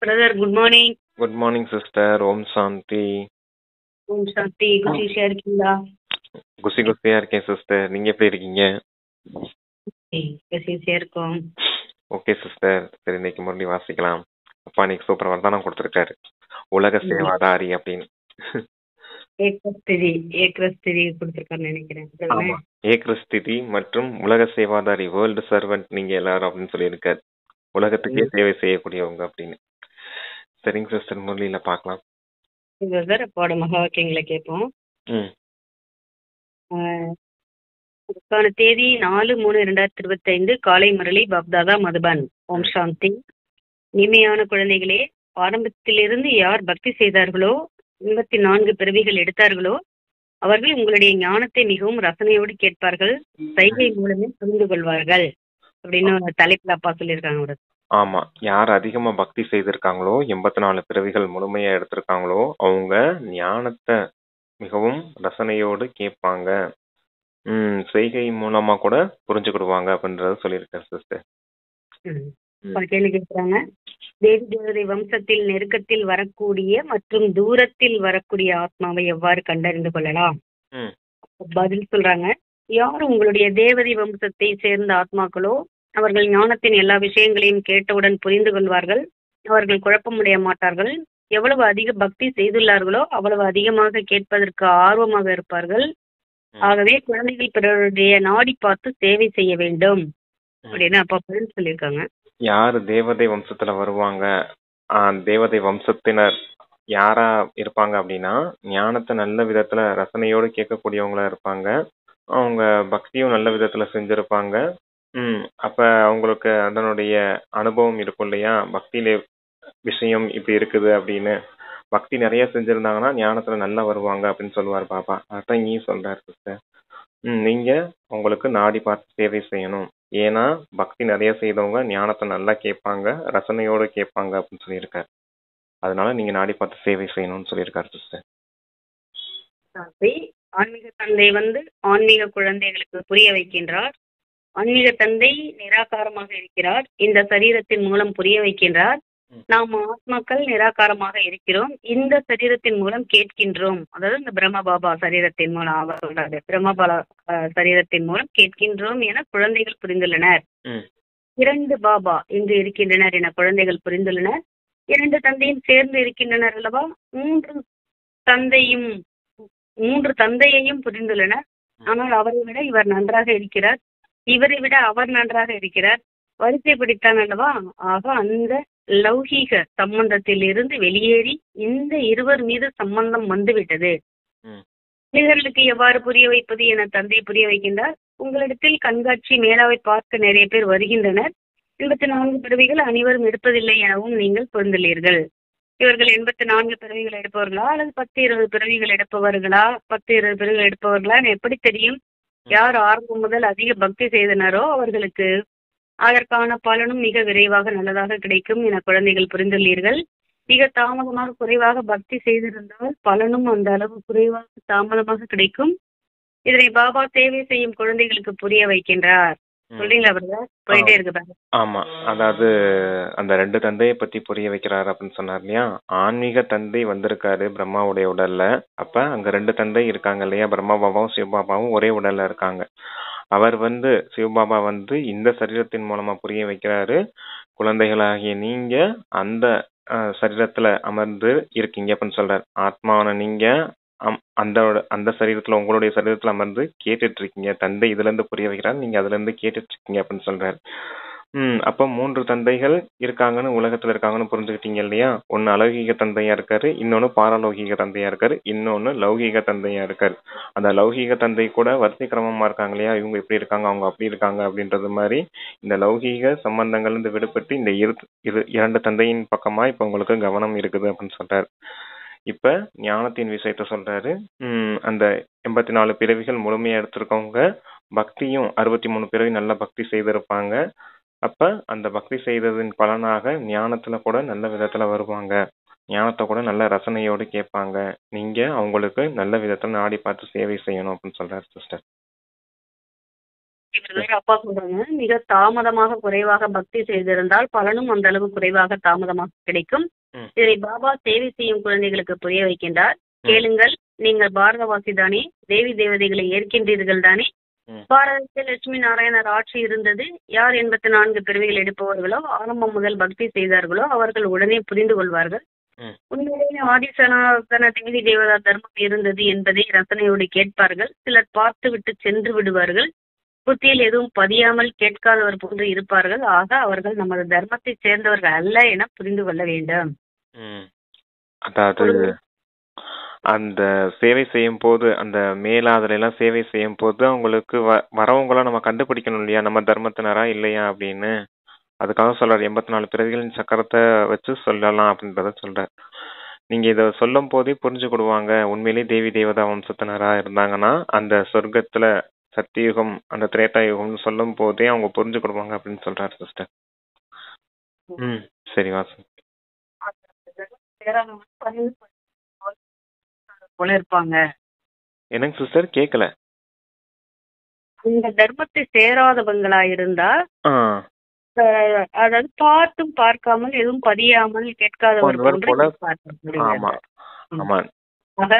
Brother, good morning. Good morning sister. Om Shanti. Om Shanti. குஷிஷா இருக்கீங்களா? குசியா இருக்கேன் சிஸ்டர். நீங்க எப்படி இருக்கீங்க? குஷிஷா இருக்கோம். Okay sister. சரி, இன்னைக்கு முரளி வாசிக்கலாம். அப்பா இன்னைக்கு சூப்பர் வரதானம் கொடுத்துருக்காரு, உலக சேவாதாரி அப்படின்னு. ஏக்ரஸ்திரி கொடுத்துருக்காருன்னு நினைக்கிறேன். ஆமா, ஏக்ரஸ்திதி மற்றும் உலக சேவாதாரி, வேர்ல்டு சர்வெண்ட் நீங்க எல்லாரும் அப்படின்னு சொல்லியிருக்காரு. உலகத்துக்கே சேவை செய்யக்கூடியவங்க அப்படின்னு. சரிங்க சிஸ்டர், முரளியில பார்க்கலாம். பிரதர், அப்போட மகா வாக்கியங்களை கேட்போம். அதுக்கான தேதி 4/3/2025 காலை முரளி, பாப்தாதா, மதுபன். ஓம் சாந்தி. இனிமையான குழந்தைகளே, ஆரம்பத்திலிருந்து யார் பக்தி செய்தார்களோ, 84 பிறவிகள் எடுத்தார்களோ, அவர்கள் உங்களுடைய ஞானத்தை மிகவும் ரசனையோடு கேட்பார்கள், சைகை மூலமே புரிந்து கொள்வார்கள் அப்படின்னு ஒரு தலைப்புல அப்பா சொல்லியிருக்காங்க. ஆமா, யார் அதிகமா பக்தி செய்திருக்காங்களோ, 84 பிறவிகள் முழுமையா எடுத்திருக்காங்களோ, அவங்க ஞானத்தை மிகவும் ரசனையோடு கேட்பாங்க, செய்கை மூலமா கூட புரிஞ்சுக்கிடுவாங்க அப்படின்றத சொல்லியிருக்கேன் சிஸ்டர். கேள்வி கேட்கிறாங்க. தேவி தேவதை வம்சத்தில் நெருக்கத்தில் வரக்கூடிய மற்றும் தூரத்தில் வரக்கூடிய ஆத்மாவை எவ்வாறு கண்டறிந்து கொள்ளலாம்? பதில் சொல்றாங்க. யார் உங்களுடைய தேவதை வம்சத்தை சேர்ந்த ஆத்மாக்களோ, அவர்கள் ஞானத்தின் எல்லா விஷயங்களையும் கேட்டவுடன் புரிந்து கொள்வார்கள், அவர்கள் குழப்பமுடைய மாட்டார்கள். எவ்வளவு அதிக பக்தி செய்துள்ளார்களோ அவ்வளவு அதிகமாக கேட்பதற்கு ஆர்வமாக இருப்பார்கள். ஆகவே குழந்தைகள் பிறருடைய நாடி பார்த்து சேவை செய்ய வேண்டும் அப்படின்னு அப்பா பதில் சொல்லியிருக்காங்க. யாரு தேவதை வம்சத்துல வருவாங்க, தேவதை வம்சத்தினர் யாரா இருப்பாங்க அப்படின்னா, ஞானத்தை நல்ல விதத்துல ரசனையோடு கேட்கக்கூடியவங்களா இருப்பாங்க, அவங்க பக்தியும் நல்ல விதத்துல செஞ்சிருப்பாங்க. அப்ப அவங்களுக்கு அதனுடைய அனுபவம் இருக்கும் இல்லையா, பக்தியில விஷயம் இப்படி இருக்குது அப்படின்னு. பக்தி நிறைய செஞ்சிருந்தாங்கன்னா ஞானத்துல நல்லா வருவாங்க அப்படின்னு சொல்லுவார் பாபா. அதான் இங்கேயும் சொல்றாரு சிஸ்டர். நீங்க உங்களுக்கு நாடி பார்த்து சேவை செய்யணும், ஏன்னா பக்தி நிறைய செய்தவங்க ஞானத்தை நல்லா கேட்பாங்க, ரசனையோடு கேட்பாங்க அப்படின்னு சொல்லியிருக்காரு. அதனால நீங்க நாடி பார்த்து சேவை செய்யணும்னு சொல்லியிருக்காரு சிஸ்டர். ஆன்மீக தந்தை ஆன்மீக குழந்தைகளுக்கு புரிய வைக்கின்றார். ஆன்மீக தந்தை நிராகாரமாக இருக்கிறார், இந்த சரீரத்தின் மூலம் புரிய வைக்கின்றார். நாம் ஆத்மாக்கள் நிராகாரமாக இருக்கிறோம், இந்த சரீரத்தின் மூலம் கேட்கின்றோம். அதாவது இந்த பிரம்ம பாபா சரீரத்தின் மூலம் அவர் சொல்றாரு, பிரம்ம பாபா சரீரத்தின் மூலம் கேட்கின்றோம் என குழந்தைகள் புரிந்துள்ளனர். 2 பாபா இங்கு இருக்கின்றனர் என குழந்தைகள் புரிந்துள்ளனர். 2 தந்தையும் சேர்ந்து இருக்கின்றனர் அல்லவா. 3 தந்தையையும் புரிந்துள்ளனர். ஆனால் அவரை விட இவர் நன்றாக இருக்கிறார், இவரை விட அவர் நன்றாக இருக்கிறார், வரிசை பிடித்தான் அல்லவா. ஆக அந்த லௌகீக சம்பந்தத்தில் இருந்து வெளியேறி இந்த இருவர் மீது சம்பந்தம் வந்துவிட்டது. மனிதர்களுக்கு எவ்வாறு புரிய வைப்பது என தந்தை புரிய வைக்கின்றார். உங்களிடத்தில் கண்காட்சி மேளாவை பார்க்க நிறைய பேர் வருகின்றனர். 84 பிறவிகள் அனைவரும் எடுப்பதில்லை எனவும் நீங்கள் புரிந்துள்ளீர்கள். இவர்கள் 84 பிறவிகள் எடுப்பவர்களா அல்லது 10-20 பிறவிகள் எடுப்பவர்களா, 10-20 பிறவிகள் எடுப்பவர்களா எப்படி தெரியும்? யார் ஆரம்பம் முதல் அதிக பக்தி செய்தனரோ அவர்களுக்கு அதற்கான பலனும் மிக விரைவாக நல்லதாக கிடைக்கும் என குழந்தைகள் புரிந்துள்ளீர்கள். மிக தாமதமாக குறைவாக பக்தி செய்திருந்தால் பலனும் அந்த அளவு குறைவாக தாமதமாக கிடைக்கும். இதனை பாபா சேவை செய்யும் குழந்தைகளுக்கு புரிய வைக்கின்றார். சொல்றீங்களா பிரதர்? போயிட்டே இருக்கு. ஆமா, அதாவது அந்த 2 தந்தையை பத்தி புரிய வைக்கிறாரு அப்படின்னு சொன்னார் இல்லையா. ஆன்மீக தந்தை வந்திருக்காரு பிரம்மாவுடைய உடல்ல. அப்ப அங்க 2 தந்தை இருக்காங்க இல்லையா, பிரம்மா பாபாவும் சிவபாபாவும் ஒரே உடல்ல இருக்காங்க. அவர் சிவபாபா இந்த சரீரத்தின் மூலமா புரிய வைக்கிறாரு, குழந்தைகளாகிய நீங்க அந்த சரீரத்துல அமர்ந்து இருக்கீங்க அப்படின்னு சொல்றாரு. ஆத்மாவான நீங்க அந்த சரீரத்துல, உங்களுடைய சரீரத்துல அமர்ந்து கேட்டுட்டு இருக்கீங்க. தந்தை இதுல இருந்து புரிய வைக்கிறாரு, நீங்க அதுல இருந்து கேட்டுட்டு இருக்கீங்க அப்படின்னு சொல்றாரு. அப்ப 3 தந்தைகள் இருக்காங்கன்னு, உலகத்துல இருக்காங்கன்னு புரிஞ்சுக்கிட்டீங்க இல்லையா. ஒன்னு அலௌகிக தந்தையா இருக்காரு, இன்னொன்னு பாரலௌகிக தந்தையா இருக்காரு, இன்னொன்னு லௌகிக தந்தையா இருக்காரு. அந்த லௌகிக தந்தை கூட வரிசை கிரமமா இருக்காங்க இல்லையா, இவங்க இப்படி இருக்காங்க அவங்க அப்படி இருக்காங்க அப்படின்றது மாதிரி இந்த லௌகீக சம்பந்தங்கள் இருந்து விடுபட்டு இந்த 2 தந்தையின் பக்கமா இப்ப உங்களுக்கு கவனம் இருக்குது அப்படின்னு சொல்றாரு. இப்ப ஞானத்தின் விஷயத்த சொல்றாரு. அந்த 84 பிறவிகள் முழுமையா எடுத்திருக்கவங்க பக்தியும் 63 பிறவி நல்ல பக்தி செய்திருப்பாங்க. அப்ப அந்த பக்தி செய்ததின் பலனாக ஞானத்துல கூட நல்ல விதத்துல வருவாங்க, ஞானத்தை கூட நல்ல ரசனையோடு கேட்பாங்க. நீங்க அவங்களுக்கு நல்ல விதத்துல நாடி பார்த்து சேவை செய்யணும் அப்படின்னு சொல்றாரு சிஸ்டர். இவர் வேற அப்பா சொல்றாங்க, மிக தாமதமாக குறைவாக பக்தி செய்திருந்தால் பலனும் அந்த அளவு குறைவாக தாமதமாக கிடைக்கும். ம் இதை பாபா சேவை செய்யும் குழந்தைகளுக்கு புரிய வைக்கின்றார். கேளுங்கள், நீங்கள் பாரதவாசி தானே, தேவி தேவதைகளை ஏற்கின்றீர்கள் தானே. ம் பாரதத்தில் லட்சுமி நாராயணர் ஆட்சி இருந்தது. யார் 84 பிறவிகள் எடுப்பவர்களோ ஆரம்பம் முதல் பக்தி செய்தார்களோ அவர்கள் உடனே புரிந்து கொள்வார்கள். ம் உண்மையிலேயே ஆதிசனாதன தேவி தேவதா தர்மம் இருந்தது என்பதை ரசனையோடு கேட்பார்கள். சிலர் பார்த்துவிட்டு சென்று விடுவார்கள். புத்தியில் எதுவும் பதியாமல் கேட்காதவர் போன்று இருப்பார்கள். ஆக அவர்கள் நமது தர்மத்தை சேர்ந்தவர்கள் அல்ல என புரிந்து கொள்ள வேண்டும். ம் அதாவது அந்த சேவை செய்யும் போது அந்த மேலாதுல எல்லாம் சேவை செய்யும் போது அவங்களுக்கு வரவங்களாம் நம்ம கண்டுபிடிக்கணும் இல்லையா, நம்ம தர்மத்தினரா இல்லையா அப்படின்னு. அதுக்காக சொல்றாரு 84 பிறவிகளின் சக்கரத்தை வச்சு சொல்லலாம் அப்படின்றத சொல்றாரு. நீங்க இத சொல்லும் போதே புரிஞ்சுக்கிடுவாங்க உண்மையிலேயே தேவி தேவதா வம்சத்தினரா இருந்தாங்கன்னா அந்த சொர்க்கத்துல சத்தியுகம் அந்த திரேதா யுகம்னு சொல்லும் போதே அவங்க புரிஞ்சுக்கிடுவாங்க அப்படின்னு சொல்றாரு சிஸ்டர். ம் சரி வாசன். போல இருப்பாங்க. என்னங்க சிஸ்டர் கேட்கல. இந்த தர்மத்தை சேராதவங்களா இருந்தா ஆ அதாவது பார்த்தும் பார்க்காமல் எதுவும் பதியாமல் கேட்காதவர் போன்றவர் போன்று போல. இருப்பார்கள். ஆமா ஆமா ஆக,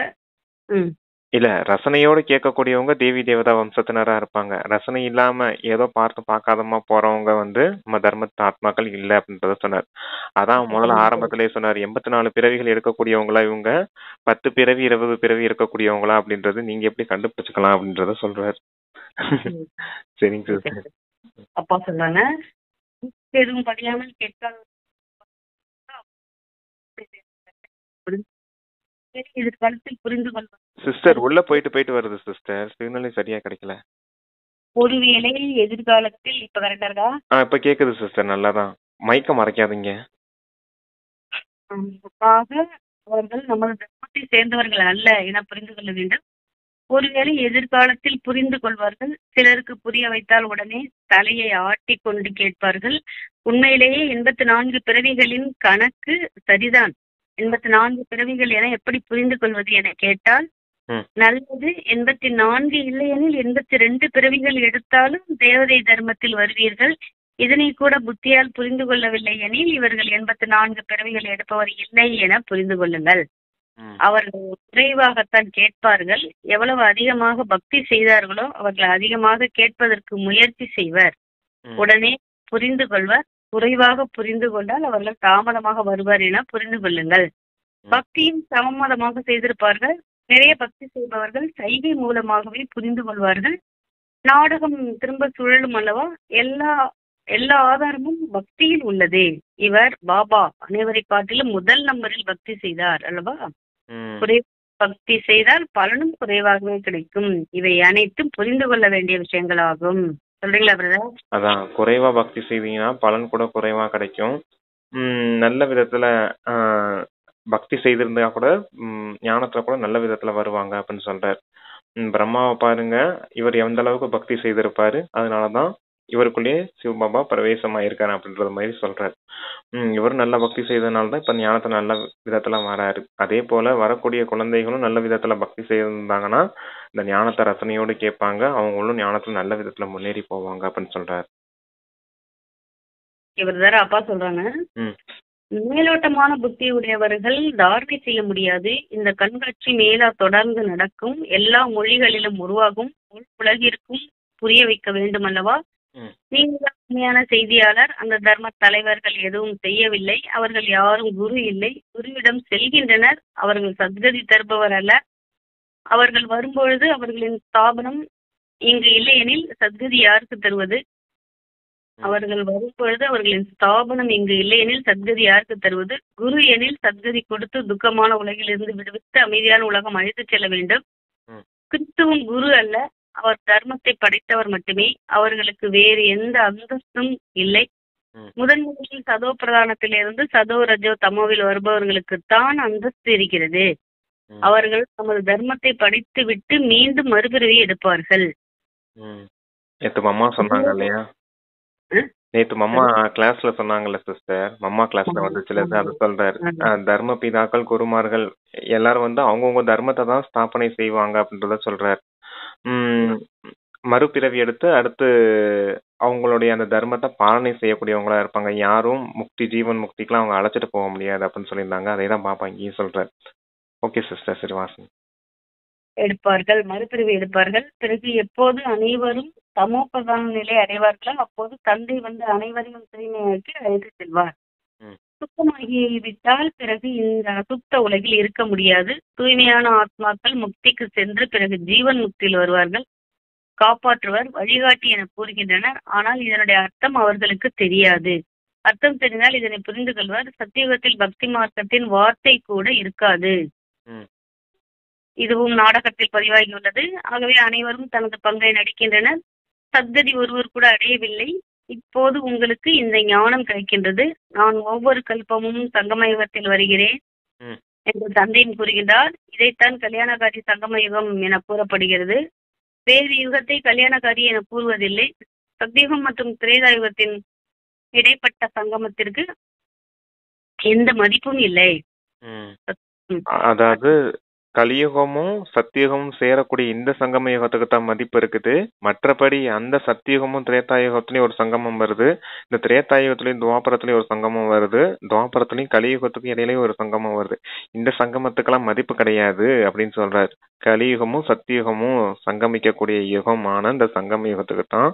ம், இல்ல ரசனையோடு கேட்கக்கூடியவங்க தேவி தேவதா வம்சத்தினரா இருப்பாங்க. ரசனை இல்லாம ஏதோ பார்த்து பார்க்காதமா போறவங்க வந்து நம்ம தர்மத்து ஆத்மாக்கள் இல்ல அப்படின்றத சொன்னார். அதான் முதல்ல ஆரம்பத்திலேயே சொன்னார் 84 பிறவிகள் எடுக்கக்கூடியவங்களா இவங்க, 10 பிறவி 20 பிறவி இருக்கக்கூடியவங்களா அப்படின்றது நீங்க எப்படி கண்டுபிடிச்சுக்கலாம் அப்படின்றத சொல்றாரு. சரிங்க சிஸ்டர். அப்பா சொல்றாங்க, எதுவும் பதியாமல் கேட்காத எதிர்காலத்தில் புரிந்து கொள்வது. சிஸ்டர் உள்ள போயிட்டு வருது சிஸ்டர், சிக்னலே சரியா கிடைக்கல. ஒருவேளை எதிர்காலத்தில் இப்ப கரெக்டா இருக்கா? இப்ப கேக்குது சிஸ்டர், நல்லாதான். மைக்க மறைக்காதீங்க. ஆக அவர்கள் நமது தர்மத்தை சேர்ந்தவர்கள் அல்ல என புரிந்து கொள்ள வேண்டும். ஒருவேளை எதிர்காலத்தில் புரிந்து கொள்வார்கள். சிலருக்கு புரிய வைத்தால் உடனே தலையை ஆட்டி கொண்டு கேட்பார்கள். உண்மையிலேயே 84 பிறவிகளின் கணக்கு சரிதான். 84 பிறவிகள் என எப்படி புரிந்து கொள்வது என கேட்டால் நல்லது. 84 இல்லையெனில் 82 பிறவிகள் எடுத்தாலும் தேவதை தர்மத்தில் வருவீர்கள். இதனை கூட புத்தியால் புரிந்து கொள்ளவில்லை எனில் இவர்கள் 84 பிறவிகள் எடுப்பவர் இல்லை என புரிந்து கொள்ளுங்கள். அவர்கள் குறைவாகத்தான் கேட்பார்கள். எவ்வளவு அதிகமாக பக்தி செய்தார்களோ அவர்கள் அதிகமாக கேட்பதற்கு முயற்சி செய்வர். உடனே புரிந்து கொள்வர். குறைவாக புரிந்து கொண்டால் அவர்கள் தாமதமாக வருவார் என புரிந்து கொள்ளுங்கள். பக்தியும் சமமதமாக செய்திருப்பார்கள். நிறைய பக்தி செய்பவர்கள் சைகை மூலமாகவே புரிந்து கொள்வார்கள். நாடகம் திரும்ப சுழலும் அல்லவா? எல்லா ஆதாரமும் பக்தியில் உள்ளது. இவர் பாபா அனைவரை காட்டிலும் முதல் நம்பரில் பக்தி செய்தார் அல்லவா? பக்தி செய்தால் பலனும் குறைவாகவே கிடைக்கும். இவை அனைத்தும் புரிந்து கொள்ள வேண்டிய விஷயங்களாகும். சொல்றீங்களா பிரதர்? அதான், குறைவா பக்தி செய்தீங்கன்னா பலன் கூட குறைவா கிடைக்கும். நல்ல விதத்துல பக்தி செய்திருந்தா கூட ஞானத்துல கூட நல்ல விதத்துல வருவாங்க அப்படின்னு சொல்றாரு. பிரம்மாவை பாருங்க, இவர் எந்த அளவுக்கு பக்தி செய்திருப்பாரு, அதனாலதான் இவருக்குள்ளேயே சிவபாபா பிரவேசமா இருக்காரு அப்படின்றது மாதிரி சொல்றாரு. இவரும் நல்ல பக்தி செய்ததுனாலதான் இப்ப ஞானத்தை நல்ல விதத்துல வராரு. அதே போல வரக்கூடிய குழந்தைகளும் நல்ல விதத்துல பக்தி செய்திருந்தாங்கன்னா இந்த ஞானத்தை ரசனையோடு கேட்பாங்க. அவங்களும் ஞானத்துல நல்ல விதத்துல முன்னேறி போவாங்க அப்படின்னு சொல்றாரு. இவர் அப்பா சொல்றாங்க, மேலோட்டமான புத்தி உடையவர்கள் தாரணை செய்ய முடியாது. இந்த கண்காட்சி மேலா தொடர்ந்து நடக்கும். எல்லா மொழிகளிலும் உருவாகும். உலகிற்கும் புரிய வைக்க வேண்டும் அல்லவா? நீங்கள் உண்மையான செய்தியாளர். அந்த தர்ம தலைவர்கள் எதுவும் செய்யவில்லை. அவர்கள் யாரும் குரு இல்லை. குருவிடம் செல்கின்றனர். அவர்கள் சத்கதி தருபவர் அல்ல. அவர்கள் வரும்பொழுது அவர்களின் ஸ்தாபனம் இங்கு இல்லையெனில் சத்கதி யாருக்கு தருவது? அவர்கள் வரும்பொழுது அவர்களின் ஸ்தாபனம் இங்கு இல்லையெனில் சத்கதி யாருக்கு தருவது? குரு எனில் சத்கதி கொடுத்து துக்கமான உலகிலிருந்து விடுவித்து அமைதியான உலகம் அழைத்துச் செல்ல வேண்டும். கிறிஸ்துவும் குரு அல்ல. அவர் தர்மத்தை படைத்தவர் மட்டுமே. அவர்களுக்கு வேறு எந்த அந்தஸ்தும் இல்லை. முதன்முதலில் சதோ பிரதானத்திலிருந்து சதோ ரஜோ தமோவில் வருபவர்களுக்குத்தான் அந்தஸ்து இருக்கிறது. அவர்கள் தமது தர்மத்தை படித்து விட்டு மீண்டும் மறுபிறவி எடுப்பார்கள். நேத்து மம்மா சொன்னாங்க இல்லையா, நேத்து மம்மா கிளாஸ்ல சொன்னாங்கல்ல சிஸ்டர், மம்மா கிளாஸ்ல வந்துச்சுல, அது சொல்றாரு. தர்ம பிதாக்கள் குருமார்கள் எல்லாரும் வந்து அவங்கவுங்க தர்மத்தை தான் ஸ்தாபனை செய்வாங்க அப்படின்றத சொல்றாரு. மறுபிறவி எடுத்து அடுத்து அவங்களுடைய அந்த தர்மத்தை பாலனை செய்யக்கூடியவங்களா இருப்பாங்க. யாரும் ஜீவன் முக்திக்கெல்லாம் அவங்க அழைச்சிட்டு போக முடியாது அப்படின்னு சொல்லியிருந்தாங்க. அதே தான் பாப்பா இங்கேயும் சொல்றேன். ஓகே சிஸ்டர், சரி வாசிங்க. எடுப்பார்கள், மறுபிறவி எடுப்பார்கள். பிறகு எப்போது அனைவரும் தமோபிரதான நிலை அடைவார்களோ அப்போது தந்தை வந்து அனைவரையும் தூய்மையாக்கி அழைத்து செல்வார். சுத்தமாகி விட்டால் பிறகு இந்த அசுத்த உலகில் இருக்க முடியாது. தூய்மையான ஆத்மாக்கள் முக்திக்கு சென்று பிறகு ஜீவன் முக்தியில் வருவார்கள். காப்பாற்றுவர், வழிகாட்டி என கூறுகின்றனர். ஆனால் இதனுடைய அர்த்தம் அவர்களுக்கு தெரியாது. அர்த்தம் தெரிந்தால் இதனை புரிந்து கொள்வார். சத்தியுகத்தில் பக்தி மார்க்கத்தின் வார்த்தை கூட இருக்காது. இதுவும் நாடகத்தில் பதிவாகியுள்ளது. ஆகவே அனைவரும் தனது பங்கை நடிக்கின்றனர். சத்கதி ஒருவர் கூட அடையவில்லை. இப்போது உங்களுக்கு இந்த ஞானம் கிடைக்கின்றது. நான் ஒவ்வொரு கல்பமும் சங்கமயுகத்தில் வருகிறேன் என்று தந்தையும் கூறுகின்றார். இதைத்தான் கல்யாணகாரி சங்கமயுகம் என கூறப்படுகிறது. வேறு யுகத்தை கல்யாணகாரி என கூறுவதில்லை. சத்தியுகம் மற்றும் திரேதாயுகத்தின் இடைப்பட்ட சங்கமத்திற்கு எந்த மதிப்பும் இல்லை. அதாவது கலியுகமும் சத்தியுகமும் சேரக்கூடிய இந்த சங்கம யுகத்துக்கு தான் மதிப்பு இருக்குது. மற்றபடி அந்த சத்தியுகமும் திரேதாயுகத்துலயும் ஒரு சங்கமம் வருது. இந்த திரேதாயுகத்துலயும் துவாபரத்துலயும் ஒரு சங்கமம் வருது. துவாபரத்துலயும் கலியுகத்துக்கும் இடையிலயும் ஒரு சங்கமம் வருது. இந்த சங்கமத்துக்கெல்லாம் மதிப்பு கிடையாது அப்படின்னு சொல்றாரு. கலியுகமும் சத்தியுகமும் சங்கமிக்கக்கூடிய யுகமான இந்த சங்கம யுகத்துக்கு தான்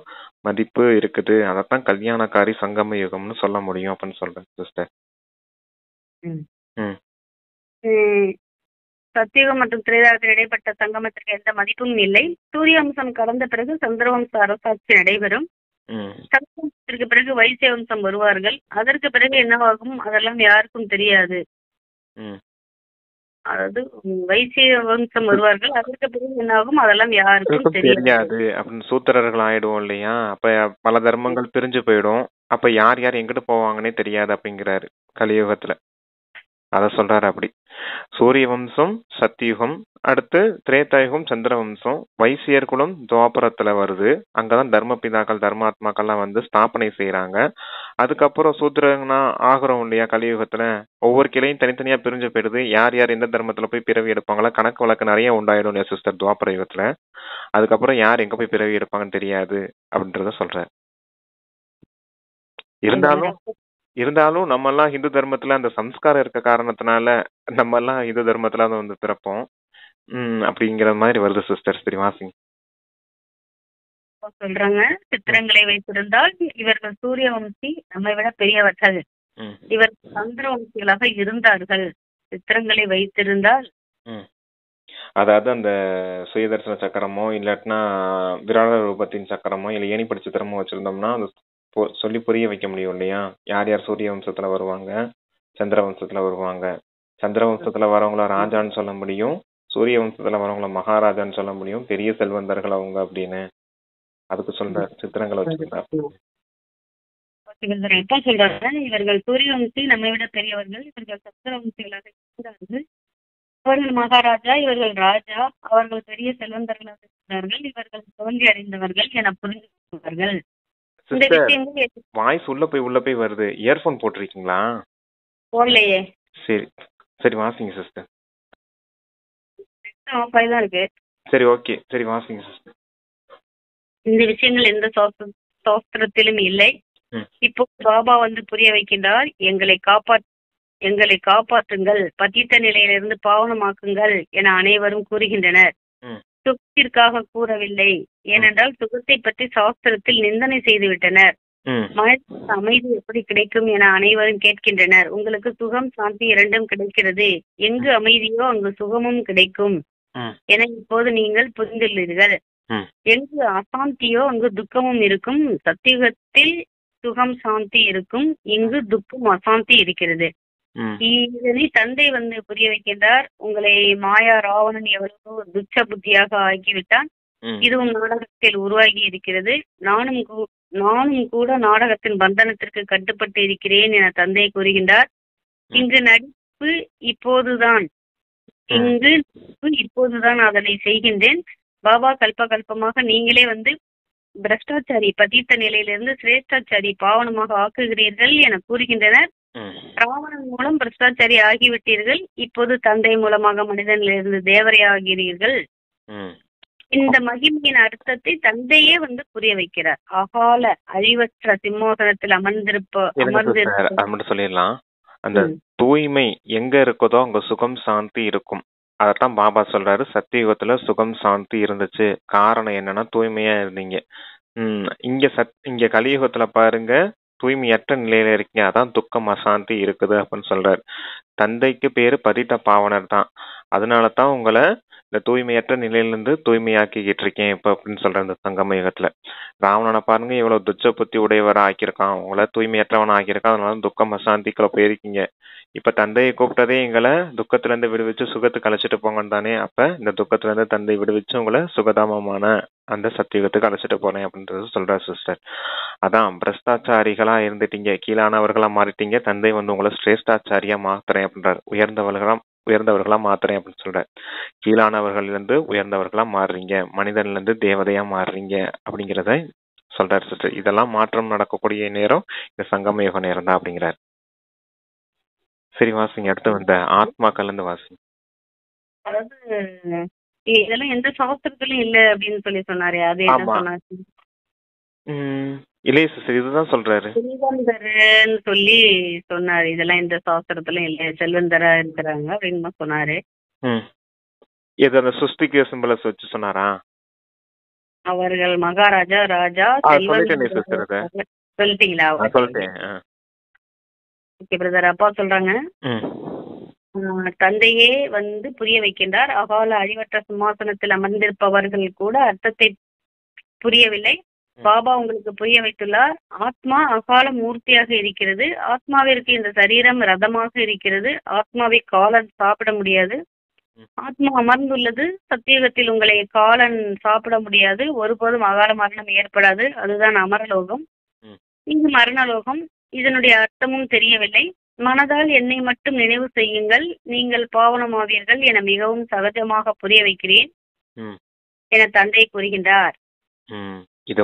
மதிப்பு இருக்குது. அதைத்தான் கல்யாணக்காரி சங்கம யுகம்னு சொல்ல முடியும் அப்படின்னு சொல்றேன் சிஸ்டர். சத்தியுகம் மற்றும் திரேதாயுகத்தில் இடைப்பட்ட சங்கமத்திற்கு எந்த மதிப்பும் இல்லை. சூரிய வம்சம் கடந்த பிறகு சந்திரவம்ச அரசாட்சி நடைபெறும். சந்திரவம்சத்திற்கு பிறகு வைசிய வம்சம் வருவார்கள். அதற்கு பிறகு என்னவாகும் அதெல்லாம் யாருக்கும் தெரியாது. அதாவது வைசிய வம்சம் வருவார்கள். அதற்கு பிறகு என்னாகும் அதெல்லாம் யாருக்கும் தெரியாது அப்படின்னு சூத்திரர்கள் ஆயிடுவோம் இல்லையா? அப்ப பல தர்மங்கள் பிரிஞ்சு போயிடும். அப்ப யார் யார் எங்கிட்டு போவாங்கன்னே தெரியாது அப்படிங்கிறாரு கலியுகத்துல. அத சொல்றாரு. அப்படி சூரிய வம்சம் சத்தியுகம், அடுத்து திரேதாயுகம் சந்திரவம்சம், வைசியர் குலம் துவாபரத்துல வருது. அங்கதான் தர்மபிதாக்கள் தர்மாத்மாக்கள்லாம் வந்து ஸ்தாபனை செய்யறாங்க. அதுக்கப்புறம் சூத்திரனா ஆகிறோம் இல்லையா கலியுகத்துல, ஒவ்வொரு கிளையும் தனித்தனியா பிரிஞ்சு போயிடுது. யார் யார் எந்த தர்மத்துல போய் பிறவி எடுப்பாங்களா கணக்கு வழக்கு நிறைய உண்டாயிடும் இல்லையா சிஸ்டர் துவாபர யுகத்துல. அதுக்கப்புறம் யார் எங்க போய் பிறவி எடுப்பாங்கன்னு தெரியாது அப்படின்றத சொல்ற. இருந்தாலும் நம்ம எல்லாம் ஹிந்து தர்மத்துல அந்த சம்ஸ்காரம் இருக்க காரணத்தினால நம்ம எல்லாம் ஹிந்து தர்மத்துல வந்து பிறப்போம் அப்படிங்கிற மாதிரி வருது சிஸ்டர். சரி வாசிங்க. சொல்றாங்க, சித்திரங்களை வைத்திருந்தால் இவர்கள் சூரிய வம்சி நம்மை விட பெரியவர்கள். இவர்கள் சந்திர வம்சிகளாக இருந்தார்கள். சித்திரங்களை வைத்திருந்தால் அதாவது அந்த சுயதர்சன சக்கரமோ இல்லாட்டினா விராட ரூபத்தின் சக்கரமோ இல்லை ஏணிப்படி சித்திரமோ வச்சிருந்தோம்னா அது சொல்லி புரிய வைக்க முடியும் இல்லையா? யார் யார் சூரிய வம்சத்துல வருவாங்க, சந்திர வம்சத்துல வருவாங்க. சந்திர வம்சத்துல வரவங்கள ராஜான்னு சொல்ல முடியும், சூரிய வம்சத்துல வரவங்கள மகாராஜான்னு சொல்ல முடியும், பெரிய செல்வந்தர்கள் அவங்க அப்படின்னு. அதுக்கு சொல்ற சித்திரங்களை வச்சிருந்தார். சொல்றாங்க, இவர்கள் சூரிய வம்சி நம்மை விட பெரியவர்கள். இவர்கள் சந்திர வம்சிகளாக இருக்கிறார்கள். அவர்கள் மகாராஜா, இவர்கள் ராஜா. அவர்கள் பெரிய செல்வந்தர்களாக இருக்கிறார்கள். இவர்கள் தோல்வி அடைந்தவர்கள் என புரிந்து கொள்வார்கள். வாய்ஸ் உள்ள போய் வருது. இயர்போன் போட்டிருக்கீங்களா? போடலையே. சரி சரி வாசிங்க சிஸ்டர். ஆஃப் ஆகி தான் இருக்கு. சரி ஓகே, சரி வாசிங்க சிஸ்டர். இந்த விஷயங்கள் எந்த சாஸ்திரத்திலும் இல்லை. இப்போ பாபா வந்து புரிய வைக்கின்றார். எங்களை காப்பாற்றுங்கள், பத்தித்த நிலையிலிருந்து பாவனமாக்குங்கள் என அனைவரும் கூறுகின்றனர். சுகத்திற்காக கூறவில்லை. ஏனென்றால் சுகத்தை பற்றி சாஸ்திரத்தில் நிந்தனை செய்துவிட்டனர். மனதிற்கு அமைதி எப்படி கிடைக்கும் என அனைவரும் கேட்கின்றனர். உங்களுக்கு சுகம் சாந்தி இரண்டும் கிடைக்கிறது. எங்கு அமைதியோ அங்கு சுகமும் கிடைக்கும் என இப்போது நீங்கள் புரிந்துள்ளீர்கள். எங்கு அசாந்தியோ அங்கு துக்கமும் இருக்கும். சத்தியுகத்தில் சுகம் சாந்தி இருக்கும், இங்கு துக்கம் அசாந்தி இருக்கிறது. இதனை தந்தை வந்து புரிய வைக்கின்றார். உங்களை மாயா ராவணன் எவ்வளவு துச்ச புத்தியாக ஆக்கிவிட்டான். இதுவும் நாடகத்தில் உருவாகி இருக்கிறது. நானும் கூட நாடகத்தின் பந்தனத்திற்கு கட்டுப்பட்டு இருக்கிறேன் என தந்தை கூறுகின்றார். இங்கு நடிப்பு இப்போதுதான் அதனை செய்கின்றேன். பாபா கல்பமாக நீங்களே வந்து பிரஷ்டாச்சாரி பதீத்த நிலையிலிருந்து சிரேஷ்டாச்சாரி பாவனமாக ஆக்குகிறீர்கள் என கூறுகின்றனர். ராவணன் மூலம் பிரஷ்டாச்சாரி ஆகிவிட்டீர்கள். இப்போது தந்தை மூலமாக மனிதனிலிருந்து தேவரை ஆகிறீர்கள். இந்த மகிமையின் அர்த்தத்தை தந்தையே புரிய வைக்கிறார். அகால அழிவற்ற சிம்மாசனத்தில் அமர்ந்திருப்ப சொல்லிடலாம். அந்த தூய்மை எங்க இருக்குதோ அங்க சுகம் சாந்தி இருக்கும். அதத்தான் பாபா சொல்றாரு, சத்தியுகத்துல சுகம் சாந்தி இருந்துச்சு. காரணம் என்னன்னா தூய்மையா இருந்தீங்க. இங்க கலியுகத்துல பாருங்க தூய்மையற்ற நிலையில இருக்கீங்க, அதான் துக்கம் அசாந்தி இருக்குது அப்படின்னு சொல்றாரு. தந்தைக்கு பேரு பதித்த பாவனர் தான். அதனாலதான் உங்களை இந்த தூய்மையற்ற நிலையிலிருந்து தூய்மையாக்கிக்கிட்டு இருக்கேன் இப்ப அப்படின்னு சொல்றேன். இந்த சங்கம யுகத்துல ராவணனை பாருங்க இவ்வளவு துச்ச புத்தி உடையவரை ஆக்கியிருக்கான், உங்களை தூய்மையற்றவனை ஆக்கியிருக்கான். அதனால துக்கம் அசாந்திக்குள்ள போயிருக்கீங்க. இப்ப தந்தையை கூப்பிட்டதே எங்களை துக்கத்துல இருந்து விடுவிச்சு சுகத்துக்கு அழைச்சிட்டு போங்கன்னு தானே. அப்ப இந்த துக்கத்துல இருந்து தந்தை விடுவிச்சு உங்களை சுகதாமமான அந்த சத்தியுகத்துக்கு அழைச்சிட்டு போனேன் அப்படின்றது சொல்றாரு சிஸ்டர். அதான் பிரஸ்தாச்சாரிகளா இருந்துட்டீங்க, கீழானவர்களா மாறிட்டீங்க, தந்தை உங்களை சிரேஷ்டாச்சாரியா மாத்துறேன் அப்படின்றாரு. உயர்ந்தவர்களா மாத்துறேன் அப்படின்னு சொல்றாரு. கீழானவர்கள் இருந்து உயர்ந்தவர்களா மாறுறீங்க, மனிதன்ல இருந்து தேவதையா மாறுறீங்க அப்படிங்கிறத சொல்றாரு சிஸ்டர். இதெல்லாம் மாற்றம் நடக்கக்கூடிய நேரம் இந்த சங்கம யுக நேரம் தான் அப்படிங்கிறாரு. சரி வாசிங்க, அடுத்து ஆத்மாக்கள் இருந்து வாசிங்க. அதாவது இதெல்லாம் எந்த சாஸ்திரத்திலும் இல்ல அப்படின்னு சொல்லி சொன்னாரு. அதே சொன்னாரு இல்லையே சிஸ்டர், இதுதான் சொல்றாரு. செல்வந்தர்ன்னு சொல்லி சொன்னாரு. இதெல்லாம் எந்த சாஸ்திரத்திலும் இல்ல, செல்வந்தரா இருக்கிறாங்க அப்படின்னு சொன்னாரு. இது அந்த சுஸ்திக்கு சிம்பளஸ் வச்சு சொன்னாரா? அவர்கள் மகாராஜா ராஜா சொல்லிட்டீங்களா? Okay brother. அப்பா சொல்றாங்க, தந்தையே புரிய வைக்கின்றார். அகால அழிவற்ற சிம்மாசனத்தில் அமர்ந்திருப்பவர்கள் கூட அர்த்தத்தை புரியவில்லை. பாபா உங்களுக்கு புரிய வைத்துள்ளார். ஆத்மா அகால மூர்த்தியாக இருக்கிறது. ஆத்மாவிற்கு இந்த சரீரம் ரதமாக இருக்கிறது. ஆத்மாவை காலன் சாப்பிட முடியாது. ஆத்மா அமர்ந்துள்ளது. சத்தியுகத்தில் உங்களை காலன் சாப்பிட முடியாது. ஒருபோதும் அகால மரணம் ஏற்படாது. அதுதான் அமரலோகம். இது மரணலோகம். இதனுடைய அர்த்தமும் தெரியவில்லை. மனதால் என்னை மட்டும் நினைவு செய்யுங்கள், நீங்கள் பாவனமாவீர்கள் என மிகவும் சகஜமாக புரிய வைக்கிறேன் என தந்தை கூறுகின்றார். இது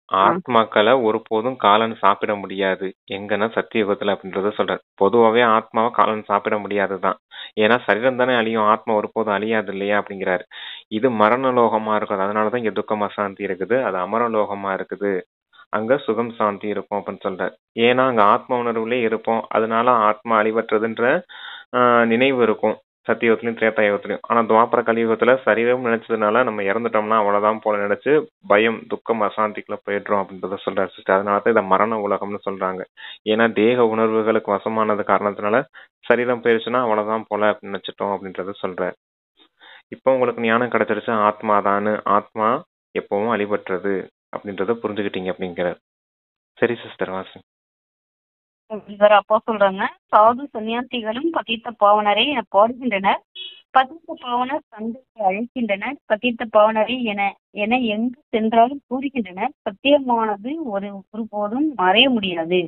ஆத்மாக்களை ஒருபோதும் காலன் சாப்பிட முடியாது. எங்கன்னா சத்தியுகத்துல அப்படின்றத சொல்றாரு. பொதுவாகவே ஆத்மாவை காலன் சாப்பிட முடியாதுதான். ஏன்னா சரீரம் தானே அழியும், ஆத்மா ஒருபோதும் அழியாது இல்லையா அப்படிங்கிறாரு. இது மரணலோகமா இருக்குது. அதனாலதான் இங்க துக்கம் அசாந்தி இருக்குது. அது அமரலோகமா இருக்குது. அங்க சுகம் சாந்தி இருக்கும் அப்படின்னு சொல்றாரு. ஏன்னா அங்க ஆத்ம உணர்வுலே இருப்போம். அதனால ஆத்மா அழிவற்றதுன்ற நினைவு இருக்கும் சத்தியுகத்திலையும் திரேதாயுகத்திலையும். ஆனா துவாபர கலியுகத்துல சரீரம் நினைச்சதுனால நம்ம இறந்துட்டோம்னா அவ்வளவுதான் போல நினைச்சு பயம் துக்கம் அசாந்திக்குள்ள போயிடுறோம் அப்படின்றத சொல்றாரு சிஸ்டர். அதனாலதான் இதை மரண உலகம்னு சொல்றாங்க. ஏன்னா தேக உணர்வுகளுக்கு வசமானது காரணத்தினால சரீரம் போயிடுச்சுன்னா அவ்வளவுதான் போல அப்படின்னு நினைச்சிட்டோம் அப்படின்றத சொல்றாரு. இப்போ உங்களுக்கு ஞானம் கிடைச்சிருச்சு, ஆத்மாதான்னு. ஆத்மா எப்பவும் அழிவற்றது அப்படின்றத புரிஞ்சுக்கிட்டீங்க அப்படிங்கிறார். சரி சிஸ்டர் வாசி. அப்பா சொல்றாங்க, சாது சன்னியாசிகளும் பதித்த பாவனரை என பாடுகின்றனர். பதித்த பாவனர் தந்தையை அழைக்கின்றனர். பதித்த பாவனரை என எங்கு சென்றாலும் கூறுகின்றனர். சத்தியமானது ஒருபோதும் மறைய முடியாது.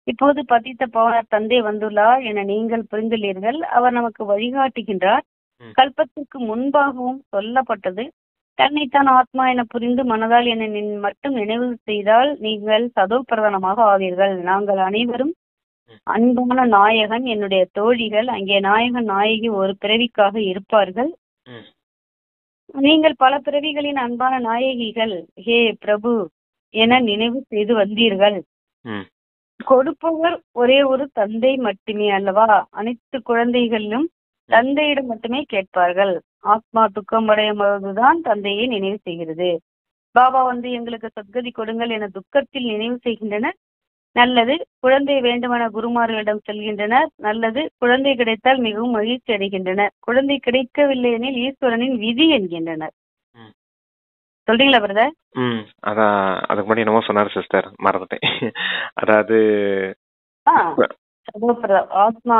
இப்போது பதித்த பாவனர் தந்தை வந்துள்ளார் என நீங்கள் புரிந்துள்ளீர்கள். அவர் நமக்கு வழிகாட்டுகின்றார். கல்பத்திற்கு முன்பாகவும் சொல்லப்பட்டது. தன்னைத்தான் ஆத்மா என புரிந்து மனதால் என்னை மட்டும் நினைவு செய்தால் நீங்கள் சதோ பிரதானமாக ஆவீர்கள். நாங்கள் அனைவரும் அன்பான நாயகன், என்னுடைய தோழிகள். அங்கே நாயகன் நாயகி ஒரு பிறவிக்காக இருப்பார்கள். நீங்கள் பல பிறவிகளின் அன்பான நாயகிகள் ஹே பிரபு என நினைவு செய்து வந்தீர்கள். கொடுப்பவர் ஒரே ஒரு தந்தை மட்டுமே அல்லவா? அனைத்து குழந்தைகளிலும் தந்தையிடம் மட்டுமே கேட்பார்கள். ஆத்மா துக்கமடையும் போதுதான் தந்தையை நினைவு செய்கிறது. பாபா எங்களுக்கு சத்கதி கொடுங்கள் என துக்கத்தில் நினைவு செய்கின்றனர். நல்லது. குழந்தை வேண்டுமென குருமார்களிடம் செல்கின்றனர். நல்லது. குழந்தை கிடைத்தால் மிகவும் மகிழ்ச்சி அடைகின்றனர். குழந்தை கிடைக்கவில்லை எனில் ஈஸ்வரனின் விதி என்கின்றனர். சொல்றீங்களா பிரதர்? அதான் அதுக்கு முன்னாடி என்னமோ சொன்னார் சிஸ்டர், மறந்துட்டேன். அதாவது ஆத்மா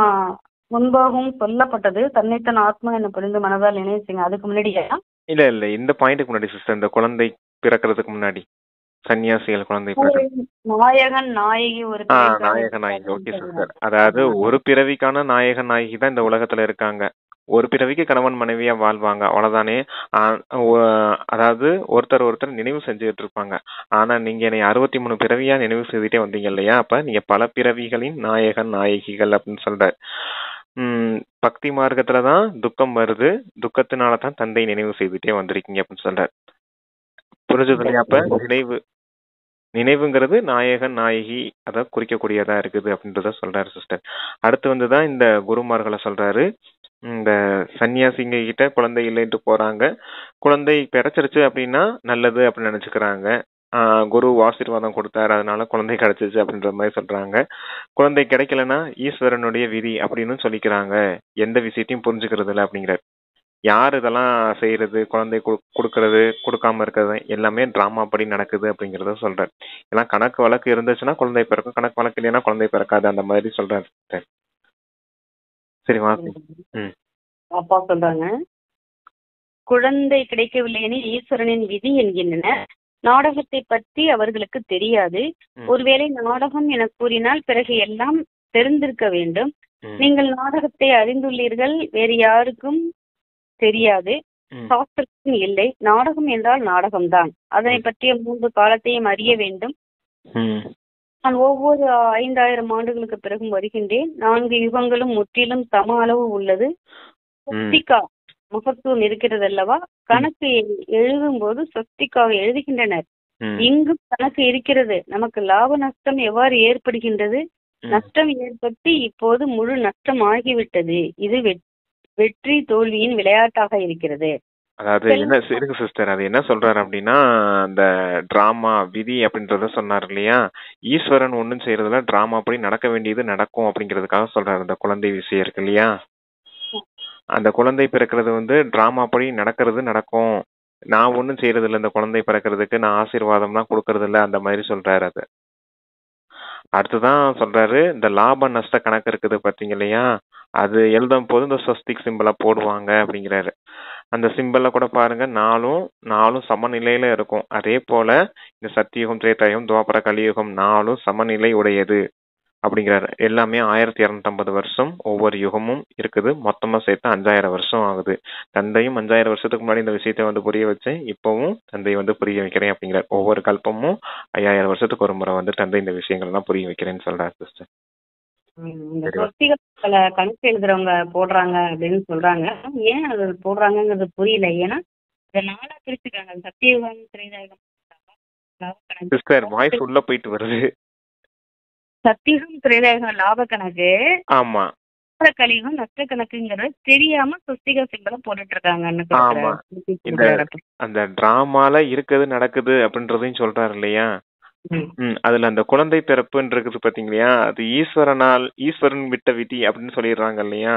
முன்பாகவும் சொல்லப்பட்டது. தன்னைத்தான் ஆத்மா என்ன புரிந்து மனதால் நினைச்சீங்க. அதுக்கு முன்னாடியா? இல்ல இந்த பாயிண்ட்க்கு முன்னாடி சிஸ்டர், இந்த குழந்தை பிறக்கிறதுக்கு முன்னாடி சன்னியாசிகள் குழந்தை நாயகன் நாயகி ஒரு நாயகன் நாயகி. Okay sister. அதாவது ஒரு பிறவிக்கான நாயகன் நாயகி தான் இந்த உலகத்துல இருக்காங்க. ஒரு பிறவிக்கு கணவன் மனைவியா வாழ்வாங்க, அவ்வளவுதானே. அதாவது ஒருத்தர் நினைவு செஞ்சுட்டு இருப்பாங்க. ஆனா நீங்க என்னை 63 பிறவியா நினைவு செய்துட்டே வந்தீங்க இல்லையா? அப்ப நீங்க பல பிறவிகளின் நாயகன் நாயகிகள் அப்படின்னு சொல்ற. பக்தி மார்க்கத்துல தான் துக்கம் வருது, துக்கத்தினால தான் தந்தை நினைவு செய்துட்டே வந்திருக்கீங்க அப்படின்னு சொல்றாரு. புரிஞ்சது இல்லையா? அப்ப நினைவுங்கிறது நாயகன் நாயகி அதை குறிக்கக்கூடியதா இருக்குது அப்படின்றத சொல்றாரு சிஸ்டர். அடுத்து வந்துதான் இந்த குருமார்களை சொல்றாரு. இந்த சன்னியாசிங்க கிட்ட குழந்தை இல்லைன்ட்டு போறாங்க. குழந்தை பிறச்சிருச்சு அப்படின்னா நல்லது அப்படின்னு நினைச்சுக்கிறாங்க. குரு ஆசீர்வாதம் கொடுத்தாரு, அதனால குழந்தை கிடைச்சிச்சு அப்படின்ற மாதிரி சொல்றாங்க. குழந்தை கிடைக்கலன்னா ஈஸ்வரனுடைய விதி அப்படின்னு சொல்லிக்கிறாங்க. எந்த விஷயத்தையும் புரிஞ்சுக்கிறது இல்லை அப்படிங்கிறார். யார் இதெல்லாம் செய்யறது, குழந்தை கொடுக்கறது கொடுக்காம இருக்கிறது எல்லாமே டிராமா படி நடக்குது அப்படிங்கறத சொல்றாரு. எல்லாம் கணக்கு வழக்கு இருந்துச்சுன்னா குழந்தை பிறக்கும், கணக்கு வழக்கு இல்லைன்னா குழந்தை பிறக்காது, அந்த மாதிரி சொல்றாரு. சரி வாசி. அப்பா சொல்றாங்க, குழந்தை கிடைக்கவில்லை எனில் ஈஸ்வரனின் விதி என்கின்றன. நாடகத்தை பற்றி அவர்களுக்கு தெரியாது. ஒருவேளை நாடகம் என கூறினால் பிறகு எல்லாம் தெரிந்திருக்க வேண்டும். நீங்கள் நாடகத்தை அறிந்துள்ளீர்கள், வேறு யாருக்கும் தெரியாது. சாஸ்திரத்தின் இல்லை. நாடகம் என்றால் நாடகம்தான். அதனை பற்றிய 3 காலத்தையும் அறிய வேண்டும். நான் ஒவ்வொரு 5000 ஆண்டுகளுக்கு பிறகும் வருகின்றேன். 4 யுகங்களும் முற்றிலும் சம அளவு உள்ளது. சொஸ்திகா முகத்துவம் இருக்கிறது அல்லவா? கணக்கு எழுதும் போது சொஸ்திகாவை எழுதுகின்றனர். இங்கும் கணக்கு இருக்கிறது. நமக்கு லாப நஷ்டம் எவ்வாறு ஏற்படுகின்றது? நஷ்டம் ஏற்பட்டு இப்போது முழு நஷ்டம் ஆகிவிட்டது. இது வெற்றி தோல்வியின் விளையாட்டாக இருக்கிறது. அதாவது என்ன இருக்கு சிஸ்டர், அது என்ன சொல்றாரு அப்படின்னா, அந்த டிராமா விதி அப்படின்றத சொன்னார் இல்லையா, ஈஸ்வரன் ஒன்றும் செய்யறதுல டிராமா அப்படி நடக்க வேண்டியது நடக்கும் அப்படிங்கிறதுக்காக சொல்றாரு. அந்த குழந்தை விஷயம் இருக்கு இல்லையா, அந்த குழந்தை பிறக்கிறது வந்து டிராமா படி நடக்கிறது நடக்கும். நான் ஒன்றும் செய்யறது இல்லை, இந்த குழந்தை பிறக்கிறதுக்கு நான் ஆசீர்வாதம்லாம் கொடுக்கறது இல்லை, அந்த மாதிரி சொல்றாரு. அது அடுத்துதான் சொல்றாரு, இந்த லாப நஷ்ட கணக்கு இருக்குது பார்த்தீங்க இல்லையா, அது எழுதும் போது இந்த ஸ்வஸ்திக் சிம்பிளா போடுவாங்க அப்படிங்கிறாரு. அந்த சிம்பிள கூட பாருங்க, நாலும் சமநிலையில இருக்கும். அதே போல இந்த சத்தியுகம், திரேதாயுகம், துவாபர, கலியுகம் 4ம் சமநிலை உடையது அப்படிங்கிறாரு. எல்லாமே 1250 வருஷம் ஒவ்வொரு யுகமும் இருக்குது. மொத்தமா சேர்த்து 5000 வருஷம் ஆகுது. தந்தையும் 5000 வருஷத்துக்கு முன்னாடி இந்த விஷயத்தை வந்து புரிய வச்சேன், இப்பவும் தந்தை வந்து புரிய வைக்கிறேன் அப்படிங்கிறார். ஒவ்வொரு கல்பமும் 5000 வருஷத்துக்கு ஒரு முறை வந்து தந்தை இந்த விஷயங்கள் எல்லாம் புரிய வைக்கிறேன்னு சொல்றாரு சிஸ்டர். இந்த சொஸ்திகளை கணக்கு எழுதுறவங்க போடுறாங்க அப்படின்னு சொல்றாங்க. ஏன் அது போடுறாங்கிறது புரியல. ஏன்னா இதை 4ஆ பிரிச்சுக்காங்க. சத்தியுகம், திரேதாயுகம். சிஸ்டர் வாய்ஸ் உள்ள போயிட்டு வருது. சத்தியுகம், திரேதாயுகம் லாப கணக்கு, ஆமா, கலியுகம் நஷ்ட கணக்குங்கிறது தெரியாம சொஸ்திக சிம்பளம் போட்டுட்டு இருக்காங்கன்னு. அந்த டிராமால இருக்குது நடக்குது அப்படின்றதையும் சொல்றாரு இல்லையா. அதுல அந்த குழந்தை பிறப்புன்னு இருக்குது பாத்தீங்களா, அது ஈஸ்வரன் விட்ட விதி அப்படின்னு சொல்லிடுறாங்க இல்லையா.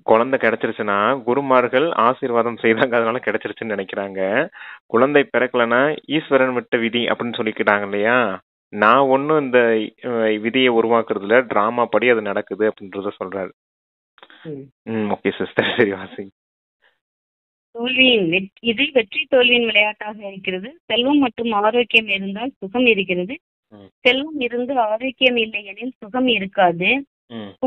குழந்தை கிடைச்சிருச்சுன்னா குருமார்கள் ஆசீர்வாதம் செய்தாங்க, அதனால கிடைச்சிருச்சுன்னு நினைக்கிறாங்க. குழந்தை பிறக்கலன்னா ஈஸ்வரன் விட்ட விதி அப்படின்னு சொல்லிக்கிறாங்க இல்லையா. நான் ஒன்னும் இந்த விதியை உருவாக்குறதுல டிராமா படி அது நடக்குது அப்படின்றத சொல்றாரு. ஓகே சிஸ்டர், சரி வாசி. இது வெற்றி தோல்வியின் விளையாட்டாக இருக்கிறது. செல்வம் மற்றும் ஆரோக்கியம் இருந்தால் சுகம் இருக்கிறது. செல்வம் இருந்து ஆரோக்கியம் இல்லை எனில் சுகம் இருக்காது.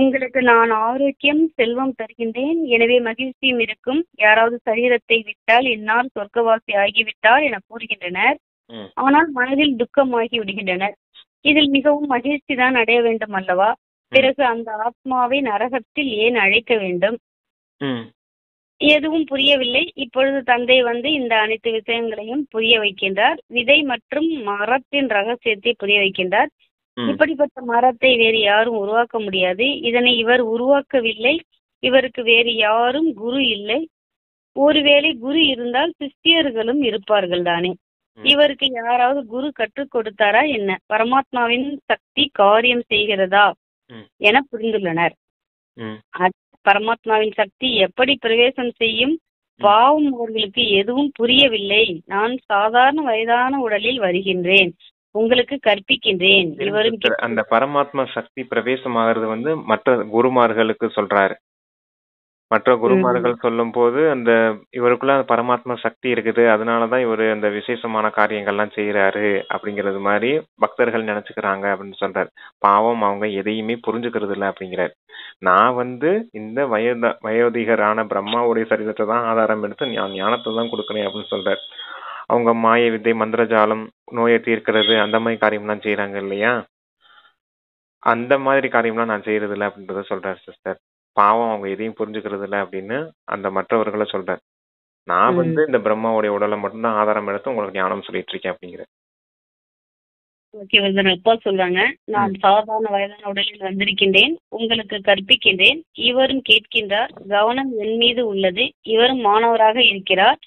உங்களுக்கு நான் ஆரோக்கியம் செல்வம் தருகின்றேன், எனவே மகிழ்ச்சியும் இருக்கும். யாராவது சரீரத்தை விட்டால் என்னால் சொர்க்கவாசி ஆகிவிட்டார் என கூறுகின்றனர். ஆனால் மனதில் துக்கமாகி விடுகின்றனர். இதில் மிகவும் மகிழ்ச்சி தான் அடைய வேண்டும் அல்லவா? பிறகு அந்த ஆத்மாவை நரகத்தில் ஏன் அழைக்க வேண்டும்? எதுவும் புரியவில்லை. இப்பொழுது தந்தை வந்து இந்த அனைத்து விஷயங்களையும் புரிய வைக்கின்றார். விதை மற்றும் மரத்தின் ரகசியத்தை புரிய வைக்கின்றார். இப்படிப்பட்ட மரத்தை வேறு யாரும் உருவாக்க முடியாது. இதனை இவர் உருவாக்கவில்லை. இவருக்கு வேறு யாரும் குரு இல்லை. ஒருவேளை குரு இருந்தால் சிஷ்யர்களும் இருப்பார்கள் தானே. இவருக்கு யாராவது குரு கற்றுக் கொடுத்தாரா என்ன? பரமாத்மாவின் சக்தி காரியம் செய்கிறதா என புரிந்துள்ளனர். பரமாத்மாவின் சக்தி எப்படி பிரவேசம் செய்யும்? பாவம் அவர்களுக்கு எதுவும் புரியவில்லை. நான் சாதாரண வயதான உடலில் வருகின்றேன், உங்களுக்கு கற்பிக்கின்றேன். இவரும் அந்த பரமாத்மா சக்தி பிரவேசம் ஆகிறது வந்து மற்ற குருமார்களுக்கு சொல்றாரு. மற்ற குருமார்கள் சொல்லும் போது அந்த இவருக்குள்ள அந்த பரமாத்மா சக்தி இருக்குது, அதனாலதான் இவரு அந்த விசேஷமான காரியங்கள்லாம் செய்யறாரு அப்படிங்கறது மாதிரி பக்தர்கள் நினைச்சுக்கிறாங்க அப்படின்னு சொல்றாரு. பாவம் அவங்க எதையுமே புரிஞ்சுக்கிறது இல்லை அப்படிங்கிறாரு. நான் வந்து இந்த வயோதிகரான பிரம்மாவுடைய சரீரத்தை தான் ஆதாரம் எடுத்து ஞானத்தை தான் கொடுக்கறேன் அப்படின்னு சொல்றாரு. அவங்க மாய வித்தை, மந்திரஜாலம், நோயை தீர்க்கிறது அந்த மாதிரி காரியம்லாம் செய்யறாங்க இல்லையா, அந்த மாதிரி காரியம்லாம் நான் செய்யறது இல்லை அப்படின்றத சொல்றாரு சிஸ்டர். பாவம் அவங்க எதையும் புரிஞ்சுக்கிறது இல்லை அப்படின்னு அந்த மற்றவர்களை சொல்றார். நான் வந்து இந்த பிரம்மாவுடைய உடலை மட்டும்தான் ஆதாரம் எடுத்து உங்களுக்கு ஞானம் சொல்லிட்டு இருக்கேன் அப்படிங்கிற. ஓகே அப்பா சொல்றாங்க, நான் சாதாரண வயதான உடலில் வந்திருக்கின்றேன், உங்களுக்கு கற்பிக்கின்றேன். இவரும் கேட்கின்றார், கவனம் என் மீது உள்ளது. இவரும் மாணவராக இருக்கிறார்.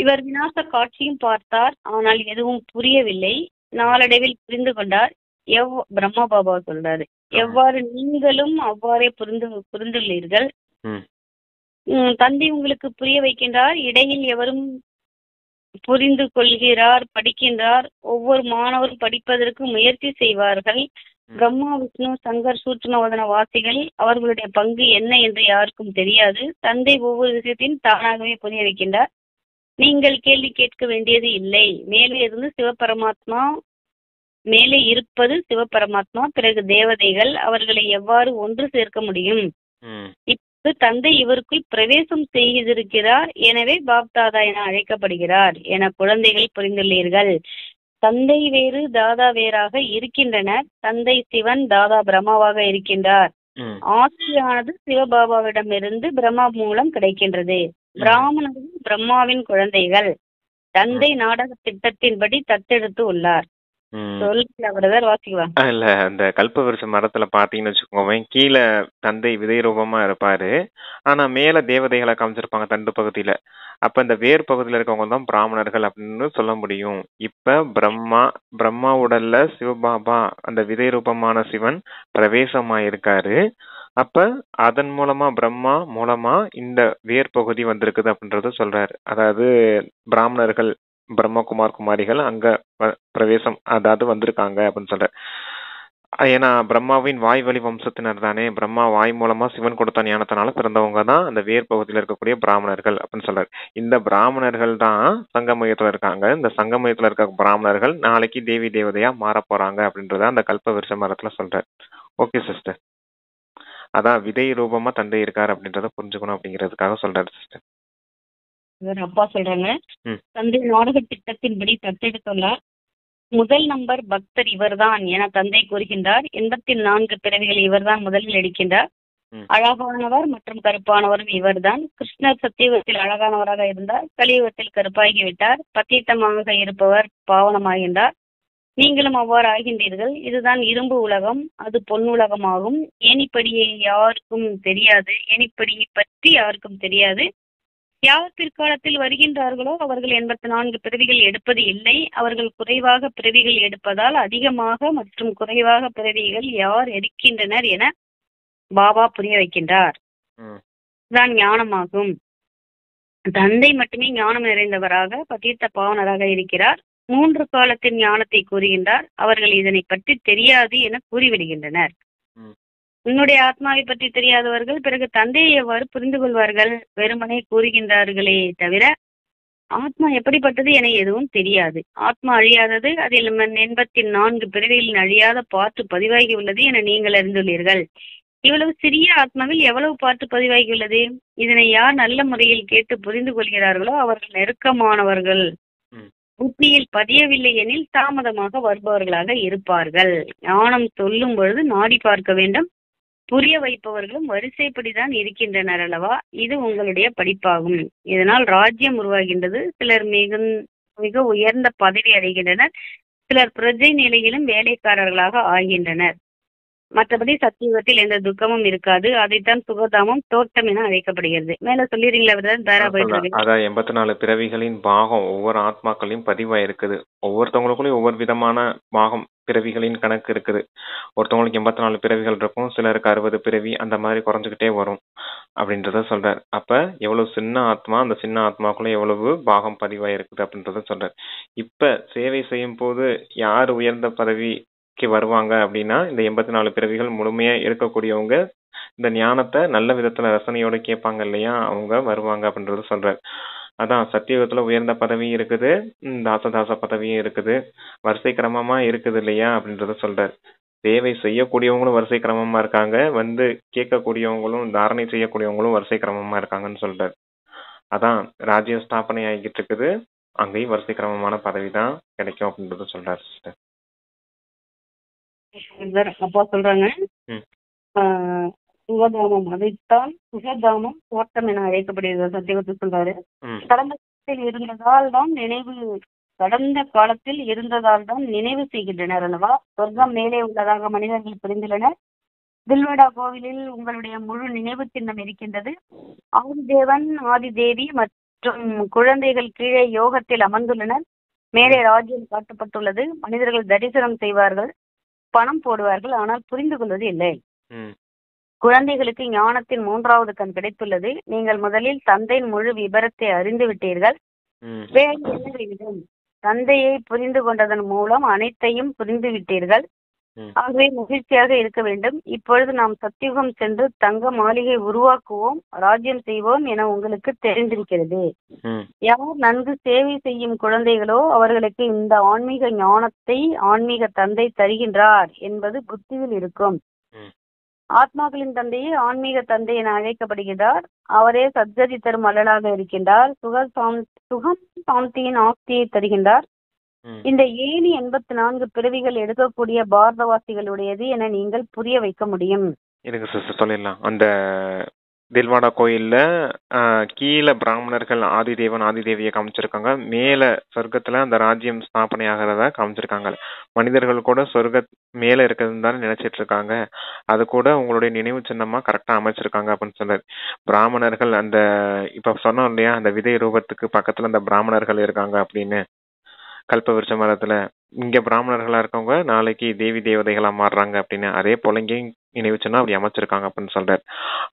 இவர் விநாச காட்சியும் பார்த்தார், ஆனால் எதுவும் புரியவில்லை. நாளடைவில் புரிந்து கொண்டார். பிரம்மா பாபா சொல்றாரு, எவ்வாறு நீங்களும் அவ்வாறே புரிந்துள்ளீர்கள். தந்தை உங்களுக்கு புரிய வைக்கின்றார். இடையில் எவரும் புரிந்து கொள்கிறார், படிக்கின்றார். ஒவ்வொரு மாணவரும் படிப்பதற்கு முயற்சி செய்வார்கள். பிரம்மா, விஷ்ணு, சங்கர், சூட்சுமவதன வாசிகள் அவர்களுடைய பங்கு என்ன என்று யாருக்கும் தெரியாது. தந்தை ஒவ்வொரு விஷயத்தையும் தானாகவே புரிய வைக்கின்றார். நீங்கள் கேள்வி கேட்க வேண்டியது இல்லை. மேலே இருப்பது சிவபரமாத்மா, பிறகு தேவதைகள். அவர்களை எவ்வாறு ஒன்று சேர்க்க முடியும்? இப்போது தந்தை இவருக்குள் பிரவேசம் செய்திருக்கிறார். எனவே பாப்தாதா என அழைக்கப்படுகிறார் என குழந்தைகள் புரிந்துள்ளீர்கள். தந்தை வேறு, தாதா வேறாக இருக்கின்றனர். தந்தை சிவன், தாதா பிரம்மாவாக இருக்கின்றார். ஆட்சியானது சிவபாபாவிடமிருந்து பிரம்மா மூலம் கிடைக்கின்றது. பிராமணர்கள் பிரம்மாவின் குழந்தைகள். தந்தை நாடக திட்டத்தின்படி தத்தெடுத்து உள்ளார். இல்ல, அந்த கல்பவருஷ மரத்துல பாத்தீங்கன்னு வச்சுக்கோங்க, கீழே தந்தை விதை ரூபமா இருப்பாரு, ஆனா மேல தேவதைகளை காமிச்சிருப்பாங்க தண்டு பகுதியில. அப்ப இந்த வேர் பகுதியில இருக்கவங்க தான் பிராமணர்கள் அப்படின்னு சொல்ல முடியும். இப்ப பிரம்மா உடல்ல சிவபாபா அந்த விதை ரூபமான சிவன் பிரவேசமாயிருக்காரு. அப்ப அதன் மூலமா பிரம்மா மூலமா இந்த வேர் பகுதி வந்திருக்குது அப்படின்றத சொல்றாரு. அதாவது பிராமணர்கள், பிரம்மகுமார் குமாரிகள் அங்க பிரவேசம் அதாவது வந்திருக்காங்க அப்படின்னு சொல்ற. ஏன்னா பிரம்மாவின் வாய் வழி வம்சத்தினர் தானே. பிரம்மா வாய் மூலமா சிவன் கொடுத்த ஞானத்தினால பிறந்தவங்க தான் அந்த வேர் பகுதியில் இருக்கக்கூடிய பிராமணர்கள் அப்படின்னு சொல்றாரு. இந்த பிராமணர்கள் தான் சங்கமயத்துல இருக்காங்க. இந்த சங்கமயத்துல இருக்க பிராமணர்கள் நாளைக்கு தேவி தேவதையா மாற போறாங்க அப்படின்றத அந்த கல்பவருஷ மரத்துல சொல்றாரு. ஓகே சிஸ்டர், அதான் விதை ரூபமா தந்தை இருக்காரு அப்படின்றத புரிஞ்சுக்கணும் அப்படிங்கிறதுக்காக சொல்றாரு சிஸ்டர். அப்பா சொல்றாங்க, தந்தை நாடக திட்டத்தின்படி தத்தெடுத்துள்ளார். முதல் நம்பர் பக்தர் இவர்தான் என தந்தை கூறுகின்றார். 84 பிறவிகள் இவர்தான் முதலில் எடுக்கின்றார். அழகானவர் மற்றும் கருப்பானவரும் இவர்தான். கிருஷ்ணர் சத்தியுகத்தில் அழகானவராக இருந்தார், கலியுகத்தில் கருப்பாகிவிட்டார். பத்தீத்தமாக இருப்பவர் பாவனமாகின்றார். நீங்களும் அவ்வாறு ஆகின்றீர்கள். இதுதான் இரும்பு உலகம், அது பொன் உலகமாகும். ஏணிப்படியை யாருக்கும் தெரியாது, ஏணிப்படியை பற்றி யாருக்கும் தெரியாது. யார் பிற்காலத்தில் வருகின்றார்களோ அவர்கள் 84 பிறவிகள் எடுப்பது இல்லை. அவர்கள் குறைவாக பிறவிகள் எடுப்பதால் அதிகமாக மற்றும் குறைவாக பிறவிகள் யார் எடுக்கின்றனர் என பாபா புரிய வைக்கின்றார். இதுதான் ஞானமாகும். தந்தை மட்டுமே ஞானம் நிறைந்தவராக பதீத்த பாவனராக இருக்கிறார். 3 காலத்தின் ஞானத்தை கூறுகின்றார். அவர்கள் இதனை பற்றி தெரியாது என கூறிவிடுகின்றனர். உன்னுடைய ஆத்மாவை பற்றி தெரியாதவர்கள் பிறகு தந்தையை எவ்வாறு புரிந்து கொள்வார்கள்? வெறுமனே கூறுகின்றார்களே தவிர ஆத்மா எப்படிப்பட்டது என எதுவும் தெரியாது. ஆத்மா அழியாதது, அதில் 84 பிறவிகளின் அழியாத பாட்டு பதிவாகி உள்ளது என நீங்கள் அறிந்துள்ளீர்கள். இவ்வளவு சிறிய ஆத்மாவில் எவ்வளவு பாட்டு பதிவாகியுள்ளது? இதனை யார் நல்ல முறையில் கேட்டு புரிந்து கொள்கிறார்களோ அவர்கள் நெருக்கமானவர்கள். புத்தியில் பதியவில்லை எனில் தாமதமாக வருபவர்களாக இருப்பார்கள். ஞானம் சொல்லும் பொழுது நாடி பார்க்க வேண்டும். புரிய வைப்பவர்களும் வரிசைப்படிதான் இருக்கின்றனர் அல்லவா? இது உங்களுடைய படிப்பாகும். இதனால் ராஜ்யம் உருவாகின்றது. சிலர் மிக உயர்ந்த பதவி அடைகின்றனர். சிலர் பிரஜை நிலையிலும் வேலைக்காரர்களாக ஆகின்றனர். மற்றபடி சத்தியுகத்தில் எந்த துக்கமும் இருக்காது. அதைத்தான் சுகதாமம் தோட்டம் என அழைக்கப்படுகிறது. மேல சொல்லிடுறீங்களா? அதான் 84 பிறவிகளின் பாகம் ஒவ்வொரு ஆத்மாக்களையும் பதிவாயிருக்குது. ஒவ்வொருத்தவங்களுக்குள்ளயும் ஒவ்வொரு விதமான பாகம் பிறவிகளின் கணக்கு இருக்குது. ஒருத்தவங்களுக்கு 84 பிறவிகள் இருக்கும், சிலருக்கு 60 பிறவி, அந்த மாதிரி குறைஞ்சுக்கிட்டே வரும் அப்படின்றத சொல்றாரு. அப்ப எவ்வளவு சின்ன ஆத்மா, அந்த சின்ன ஆத்மாக்குள்ள எவ்வளவு பாகம் பதிவாயிருக்குது அப்படின்றத சொல்றாரு. இப்ப சேவை செய்யும் போது யார் உயர்ந்த பதவிக்கு வருவாங்க அப்படின்னா, இந்த 84 பிறவிகள் முழுமையா இருக்கக்கூடியவங்க இந்த ஞானத்தை நல்ல விதத்துல ரசனையோட கேட்பாங்க இல்லையா, அவங்க வருவாங்க அப்படின்றத சொல்றாரு. அதான் சத்தியுகத்துல உயர்ந்த பதவியும் இருக்குது, தாசதாச பதவியும் இருக்குது, வரிசை கிரமமா இருக்குது இல்லையா அப்படின்றத சொல்றாரு. சேவை செய்யக்கூடியவங்களும் வரிசை கிரமமா இருக்காங்க, வந்து கேட்கக்கூடியவங்களும் தாரணை செய்யக்கூடியவங்களும் வரிசை கிரமமா இருக்காங்கன்னு சொல்றாரு. அதான் ராஜ்ய ஸ்தாபனை ஆகிட்டு இருக்குது, அங்கேயும் வரிசை கிரமமான பதவி தான் கிடைக்கும் அப்படின்றத சொல்றாரு சிஸ்டர். அப்பா சொல்றாங்க, சுகதாமம், அதைத்தான் சுகதாமம் தோட்டம் என அழைக்கப்படுகிறது. சத்தியவத்து சொல்றாரு. ம் கடந்த காலத்தில் இருந்ததால் தான் கடந்த காலத்தில் இருந்ததால் தான் நினைவு செய்கின்றனர் அல்லவா? சொர்க்கம் மேலே உள்ளதாக மனிதர்கள் புரிந்துள்ளனர். தில்வடா கோவிலில் உங்களுடைய முழு நினைவு சின்னம் இருக்கின்றது. ஆதிதேவன், ஆதிதேவி மற்றும் குழந்தைகள் கீழே யோகத்தில் அமர்ந்துள்ளனர். மேலே ராஜ்யம் காட்டப்பட்டுள்ளது. மனிதர்கள் தரிசனம் செய்வார்கள், பணம் போடுவார்கள், ஆனால் புரிந்து கொள்வது இல்லை. ம் குழந்தைகளுக்கு ஞானத்தின் 3வது கண் கிடைத்துள்ளது. நீங்கள் முதலில் தந்தையின் முழு விபரத்தை அறிந்து விட்டீர்கள். ம் வேறு என்ன வேண்டும்? தந்தையை புரிந்து கொண்டதன் மூலம் அனைத்தையும் புரிந்து விட்டீர்கள். ம் ஆகவே மகிழ்ச்சியாக இருக்க வேண்டும். இப்பொழுது நாம் சத்தியுகம் சென்று தங்க மாளிகை உருவாக்குவோம், ராஜ்யம் செய்வோம் என உங்களுக்கு தெரிந்திருக்கிறது. ம் யார் நன்கு சேவை செய்யும் குழந்தைகளோ அவர்களுக்கு இந்த ஆன்மீக ஞானத்தை ஆன்மீக தந்தை தருகின்றார் என்பது புத்தியில் இருக்கும். ம் ஆத்மாக்களின் தந்தையே ஆன்மீக தந்தை என அழைக்கப்படுகிறார். அவரே சத்கதி தரும் அழலாக இருக்கின்றார். சுகம் சாந்தியின் ஆஸ்தியை தருகின்றார். ம் இந்த ஏணி 84 பிறவிகள் எடுக்கக்கூடிய பாரதவாசிகளுடையது என நீங்கள் புரிய வைக்க முடியும். இருங்க சிஸ்டர் சொல்லிடலாம். அந்த தில்வாடா கோயில்ல கீழே பிராமணர்கள் ஆதிதேவன் ஆதிதேவியை காமிச்சிருக்காங்க, மேல சொர்க்கத்துல அந்த ராஜ்யம் ஸ்தாபனை ஆகிறத காமிச்சிருக்காங்க. மனிதர்கள் கூட சொர்க்க மேல இருக்கிறதுன்னு தானே நினைச்சிட்டு இருக்காங்க. அது கூட உங்களுடைய நினைவு சின்னமா கரெக்டா அமைச்சிருக்காங்க அப்படின்னு சொல்றாரு. பிராமணர்கள் அந்த இப்ப சொன்னோம் இல்லையா, அந்த விதை ரூபத்துக்கு பக்கத்துல அந்த பிராமணர்கள் இருக்காங்க அப்படின்னு, கல்பவிருஷ மரத்துல இங்க பிராமணர்களா இருக்கவங்க நாளைக்கு தேவி தேவதைகளா மாறுறாங்க அப்படின்னு, அதே போல இங்கேயும் நினைவு சின்னம் அப்படி அமைச்சிருக்காங்க அப்படின்னு சொல்றாரு.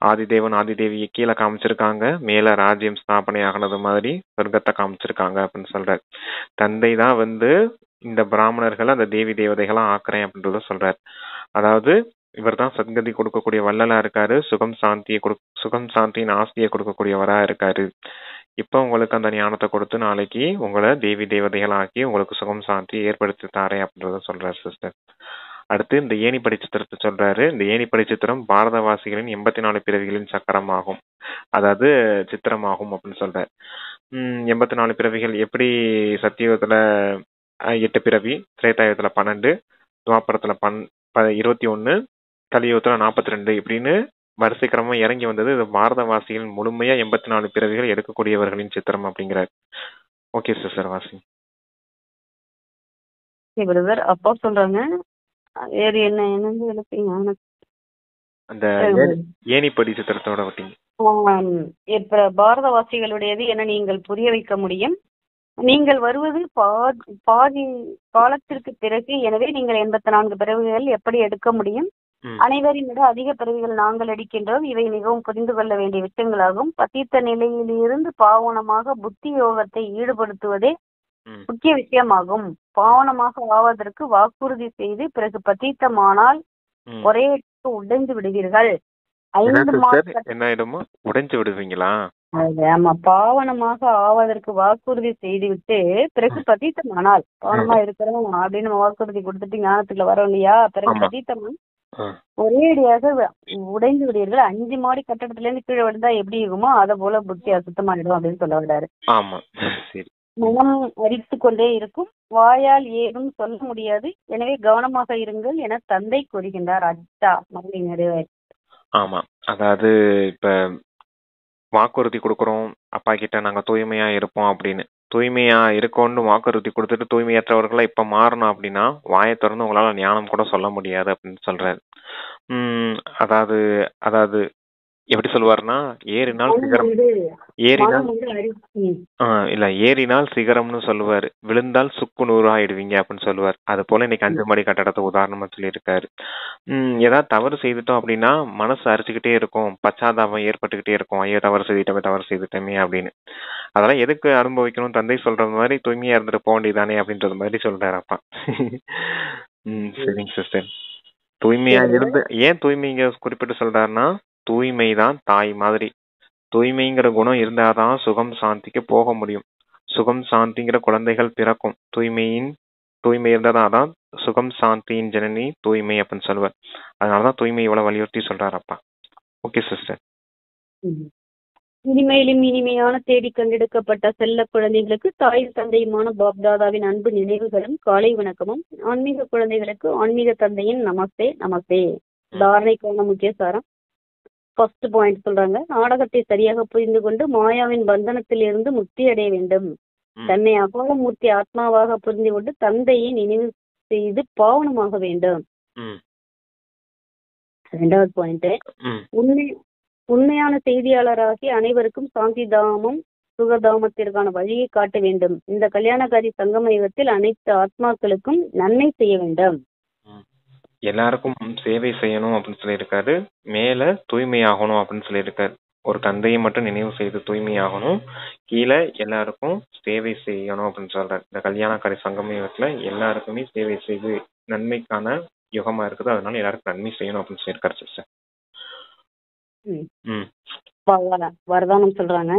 ஆதிதேவன் ஆதிதேவியை கீழே காமிச்சிருக்காங்க, மேல ராஜ்யம் ஸ்தாபனை ஆகினது மாதிரி சொர்க்கத்தை காமிச்சிருக்காங்க அப்படின்னு சொல்றாரு. தந்தை தான் இந்த பிராமணர்களை அந்த தேவி தேவதைகளா ஆக்குறேன் அப்படின்றத சொல்றாரு. அதாவது இவர் தான் சத்கதி கொடுக்கக்கூடிய வள்ளலா இருக்காரு, சுகம் சாந்தியின் ஆஸ்தியை கொடுக்கக்கூடியவரா இருக்காரு. இப்ப உங்களுக்கு அந்த ஞானத்தை கொடுத்து நாளைக்கு உங்களை தேவி தேவதைகள் ஆக்கி உங்களுக்கு சுகம் சாந்தி ஏற்படுத்தி தாரேன் அப்படின்றத சொல்றாரு சிஸ்டர். அடுத்து இந்த ஏணிப்படி சித்திரத்தை சொல்றாரு. இந்த ஏணிப்படி சித்திரம் பாரதவாசிகளின் 84 பிறவிகளின் சக்கரமாகும், அதாவது சித்திரமாகும் அப்படின்னு சொல்றாரு. 84 பிறவிகள் எப்படி? சத்தியுகத்துல 8 பிறவி, திரேதாயுகத்துல 12, துவாபரத்துல 21, கலியுகத்துல 42 இப்படின்னு வரிசை கிரமமா இறங்கி வந்தது. இது பாரதவாசிகள் முழுமையா 84 பிறவிகள் எடுக்கக்கூடியவர்களின் சித்திரம் அப்படிங்கிறார். ஓகே சிஸ்டர், வாசி. பிரதர் அப்பா சொல்றாங்க, வேறு என்னன்னு எழுப்பீங்க? அந்த ஏணிப்படி சித்திரத்தோட வட்டீங்க. இப்ப பாரதவாசிகளுடையது என நீங்கள் புரிய வைக்க முடியும். நீங்கள் வருவது பாதி காலத்திற்கு பிறகு. எனவே நீங்கள் 84 பிறவிகள் எப்படி எடுக்க முடியும்? அனைவரின் விட அதிக பிறவிகள் நாங்கள் எடுக்கின்றோம். இவை மிகவும் புரிந்து கொள்ள வேண்டிய விஷயங்களாகும். பத்தித்த நிலையிலிருந்து பாவனமாக புத்தி யோகத்தை ஈடுபடுத்துவதே முக்கிய விஷயமாகும். பாவனமாக ஆவதற்கு வாக்குறுதி செய்து பிறகு பத்தித்தமானால் ஒரே உடைந்து விடுவீர்கள். 5 மாதம் என்ன ஆயிடுமோ? உடைஞ்சு விடுவீங்களா? ஆமா, பாவனமாக ஆவதற்கு வாக்குறுதி செய்துவிட்டு பிறகு பத்தித்தமானால், பாவனமா இருக்கிறோம் அப்படின்னு வாக்குறுதி கொடுத்துட்டு ஞானத்துக்குள்ள வரோம் இல்லையா, பிறகு பத்தித்தமான ஒரேடியாக உடைந்து விடுவீர்கள். 5 மாடி கட்டடத்துல இருந்து கீழே விழுந்தா எப்படி இருக்குமோ அதை போல புத்தி அசுத்தமாயிடும் அப்படின்னு சொல்ல விடாரு. மனம் அரித்து கொண்டே இருக்கும், வாயால் ஏதும் சொல்ல முடியாது. எனவே கவனமாக இருங்கள் என தந்தை கூறுகின்றார். அச்சா மரணி நிறைவேறு. ஆமா, அதாவது இப்ப வாக்குறுதி கொடுக்குறோம் அப்பா கிட்ட, நாங்க தூய்மையா இருப்போம் அப்படின்னு. தூய்மையா இருக்கோன்னு வாக்குறுதி கொடுத்துட்டு தூய்மையற்றவர்களா இப்ப மாறணும் அப்படின்னா வாயை திறந்து உங்களால ஞானம் கூட சொல்ல முடியாது அப்படின்னு சொல்றாரு. அதாவது அதாவது எப்படி சொல்லுவாருன்னா, ஏறினால் சிகரம்னு சொல்லுவாரு, விழுந்தால் சுக்கு நூறு ஆயிடுவீங்க அப்படின்னு சொல்லுவார். அது போல இன்னைக்கு 5 மாடி கட்டடத்தை உதாரணமா சொல்லியிருக்காரு. ஏதாவது தவறு செய்துட்டோம் அப்படின்னா மனசு அரிச்சுக்கிட்டே இருக்கும், பச்சாதாபம் ஏற்பட்டுக்கிட்டே இருக்கும், ஐயோ தவறு செய்துட்டோமே அப்படின்னு. அதெல்லாம் எதுக்கு அனுபவிக்கணும்? தந்தை சொல்ற மாதிரி தூய்மையா இருந்துட்டு போக வேண்டியதானே அப்படின்றது மாதிரி சொல்றாரு அப்பா. சரிங்க சிஸ்டர். தூய்மையா இருந்து ஏன் தூய்மைங்க குறிப்பிட்டு சொல்றாருன்னா, தூய்மைதான் தாய் மாதிரி. தூய்மைங்கிற குணம் இருந்தாதான் சுகம் சாந்திக்கு போக முடியும். சுகம் சாந்திங்கிற குழந்தைகள் பிறக்கும். தூய்மை இருந்தாதான் சுகம் சாந்தியின் ஜனனி தூய்மை அப்படின்னு சொல்லுவார். அதனாலதான் தூய்மை இவ்வளவு வலியுறுத்தி சொல்றாரு அப்பா. Okay sister. இனிமையிலும் இனிமையான தேடி கண்டெடுக்கப்பட்ட செல்ல குழந்தைகளுக்கு தாய் தந்தையுமான பாப்தாதாவின் அன்பு நினைவுகளும் காலை வணக்கமும். ஆன்மீக குழந்தைகளுக்கு ஆன்மீக தந்தையின் நமஸ்தே நமஸ்தே. தாரணைக்கான முக்கிய சாரம்: ஃபர்ஸ்ட் பாயிண்ட் சொல்றாங்க, நாடகத்தை சரியாக புரிந்து கொண்டு மாயாவின் பந்தனத்தில் இருந்து முக்தி அடைய வேண்டும். தன்னை அகோரமூர்த்தி ஆத்மாவாக புரிந்து கொண்டு தந்தையை நினைவு செய்து பாவனமாக வேண்டும். இரண்டாவது பாயிண்ட், உண்மையான செய்தியாளராகி அனைவருக்கும் சாந்தி தாமம் சுகதாமத்திற்கான வழியை காட்ட வேண்டும். இந்த கல்யாணகாரி சங்கம யுகத்தில் அனைத்து ஆத்மாக்களுக்கும் நன்மை செய்ய வேண்டும். எல்லாருக்கும் சேவை செய்யணும் அப்படின்னு சொல்லியிருக்காரு. மேல தூய்மையாகணும் அப்படின்னு சொல்லியிருக்காரு. ஒரு தந்தையை மட்டும் நினைவு செய்து தூய்மையாகணும், கீழே எல்லாருக்கும் சேவை செய்யணும் அப்படின்னு சொல்றாரு. இந்த கல்யாணக்காரி சங்கம யுகத்துல எல்லாருக்குமே சேவை செய்து நன்மைக்கான யுகமா இருக்குது, அதனால எல்லாருக்கும் நன்மை செய்யணும் அப்படின்னு சொல்லியிருக்காரு சிஸ்டர். வரதானம் சொல்றாங்க,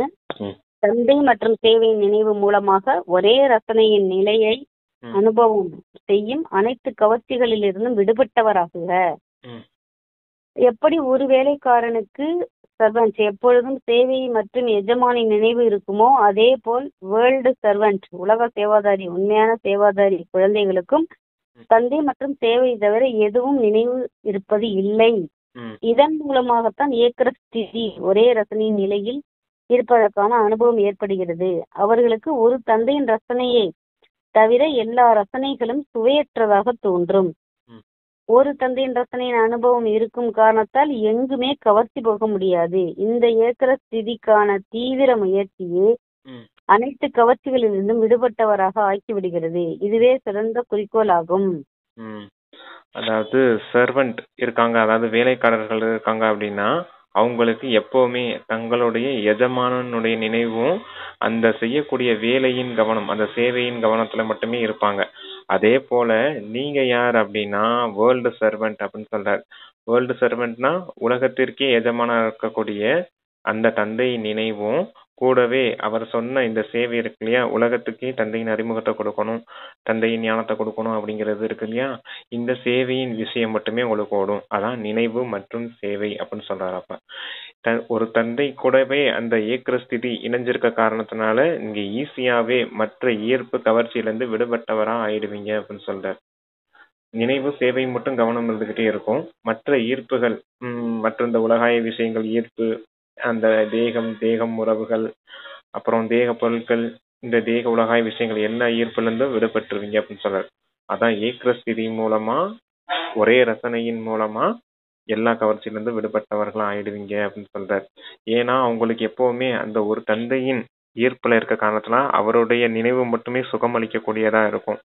தந்தை மற்றும் சேவையின் நினைவு மூலமாக ஒரே ரசனையின் நிலையை அனுபவம் செய்யும் அனைத்து கவர்ச்சிகளில் இருந்தும் விடுபட்டவராகுக. எப்படி ஒரு வேலைக்காரனுக்கு சர்வன்ட் எப்பொழுதும் சேவை மற்றும் எஜமானி நினைவு இருக்குமோ, அதே போல் வேர்ல்டு சர்வன்ட் உலக சேவாதாரி உண்மையான சேவாதாரி குழந்தைகளுக்கும் தந்தை மற்றும் சேவை தவிர எதுவும் நினைவு இருப்பது இல்லை. இதன் மூலமாகத்தான் ஏக்கர ஸ்திதி ஒரே ரசனையின் நிலையில் இருப்பதற்கான அனுபவம் ஏற்படுகிறது. அவர்களுக்கு ஒரு தந்தையின் ரசனையை தவிர எல்லா ரசனைகளும் சுவையற்றதாக தோன்றும். ஒரு தந்தையின் ரசனையின் அனுபவம் இருக்கும் காரணத்தால் எங்குமே கவர்ச்சி போக முடியாது. இந்த ஏக்கர ஸ்திதிக்கான தீவிர முயற்சியே அனைத்து கவர்ச்சிகளிலிருந்தும் விடுபட்டவராக ஆக்கிவிடுகிறது. இதுவே சிறந்த குறிக்கோள் ஆகும். அதாவது சர்வன்ட் இருக்காங்க, அதாவது வேலைக்காரர்கள் இருக்காங்க அப்படின்னா அவங்களுக்கு எப்பவுமே தங்களுடைய எஜமானனுடைய நினைவும் அந்த செய்யக்கூடிய வேலையின் கவனம், அந்த சேவையின் கவனத்துல மட்டுமே இருப்பாங்க. அதே போல நீங்க யார் அப்படின்னா வேர்ல்டு சர்வன்ட் அப்படின்னு சொல்றாரு. வேர்ல்டு சர்வன்ட்னா உலகத்திற்கே எஜமான இருக்கக்கூடிய அந்த தந்தை நினைவும் கூடவே அவர் சொன்ன இந்த சேவை இருக்கு இல்லையா, உலகத்துக்கே தந்தையின் அறிமுகத்தை கொடுக்கணும், தந்தையின் ஞானத்தை கொடுக்கணும் அப்படிங்கிறது இருக்கு இல்லையா, இந்த சேவையின் விஷயம் மட்டுமே உங்களுக்கு ஓடும். அதான் நினைவு மற்றும் சேவை அப்படின்னு சொல்றாரு. அப்ப ஒரு தந்தை கூடவே அந்த ஏக்கர ஸ்திதி இணைஞ்சிருக்க காரணத்தினால நீங்க ஈஸியாவே மற்ற ஈர்ப்பு கவர்ச்சியிலிருந்து விடுபட்டவரா ஆயிடுவீங்க அப்படின்னு சொல்றாரு. நினைவு சேவை மட்டும் கவனம் இருந்துகிட்டே இருக்கும், மற்ற ஈர்ப்புகள் மற்ற இந்த உலகாய விஷயங்கள் ஈர்ப்பு, அந்த தேகம் உறவுகள், அப்புறம் தேக பொருட்கள், இந்த தேக உலகாய விஷயங்கள் எல்லா ஈர்ப்புல இருந்தும் விடுபட்டுருவீங்க அப்படின்னு சொல்றாரு. அதான் ஏக்கர ஸ்திதி மூலமா ஒரே ரசனையின் மூலமா எல்லா கவர்ச்சியிலிருந்து விடுபட்டவர்களா ஆயிடுவீங்க அப்படின்னு சொல்றாரு. ஏன்னா அவங்களுக்கு எப்பவுமே அந்த ஒரு தந்தையின் ஈர்ப்புல இருக்க காரணத்துல அவருடைய நினைவு மட்டுமே சுகமளிக்கக்கூடியதா இருக்கும்,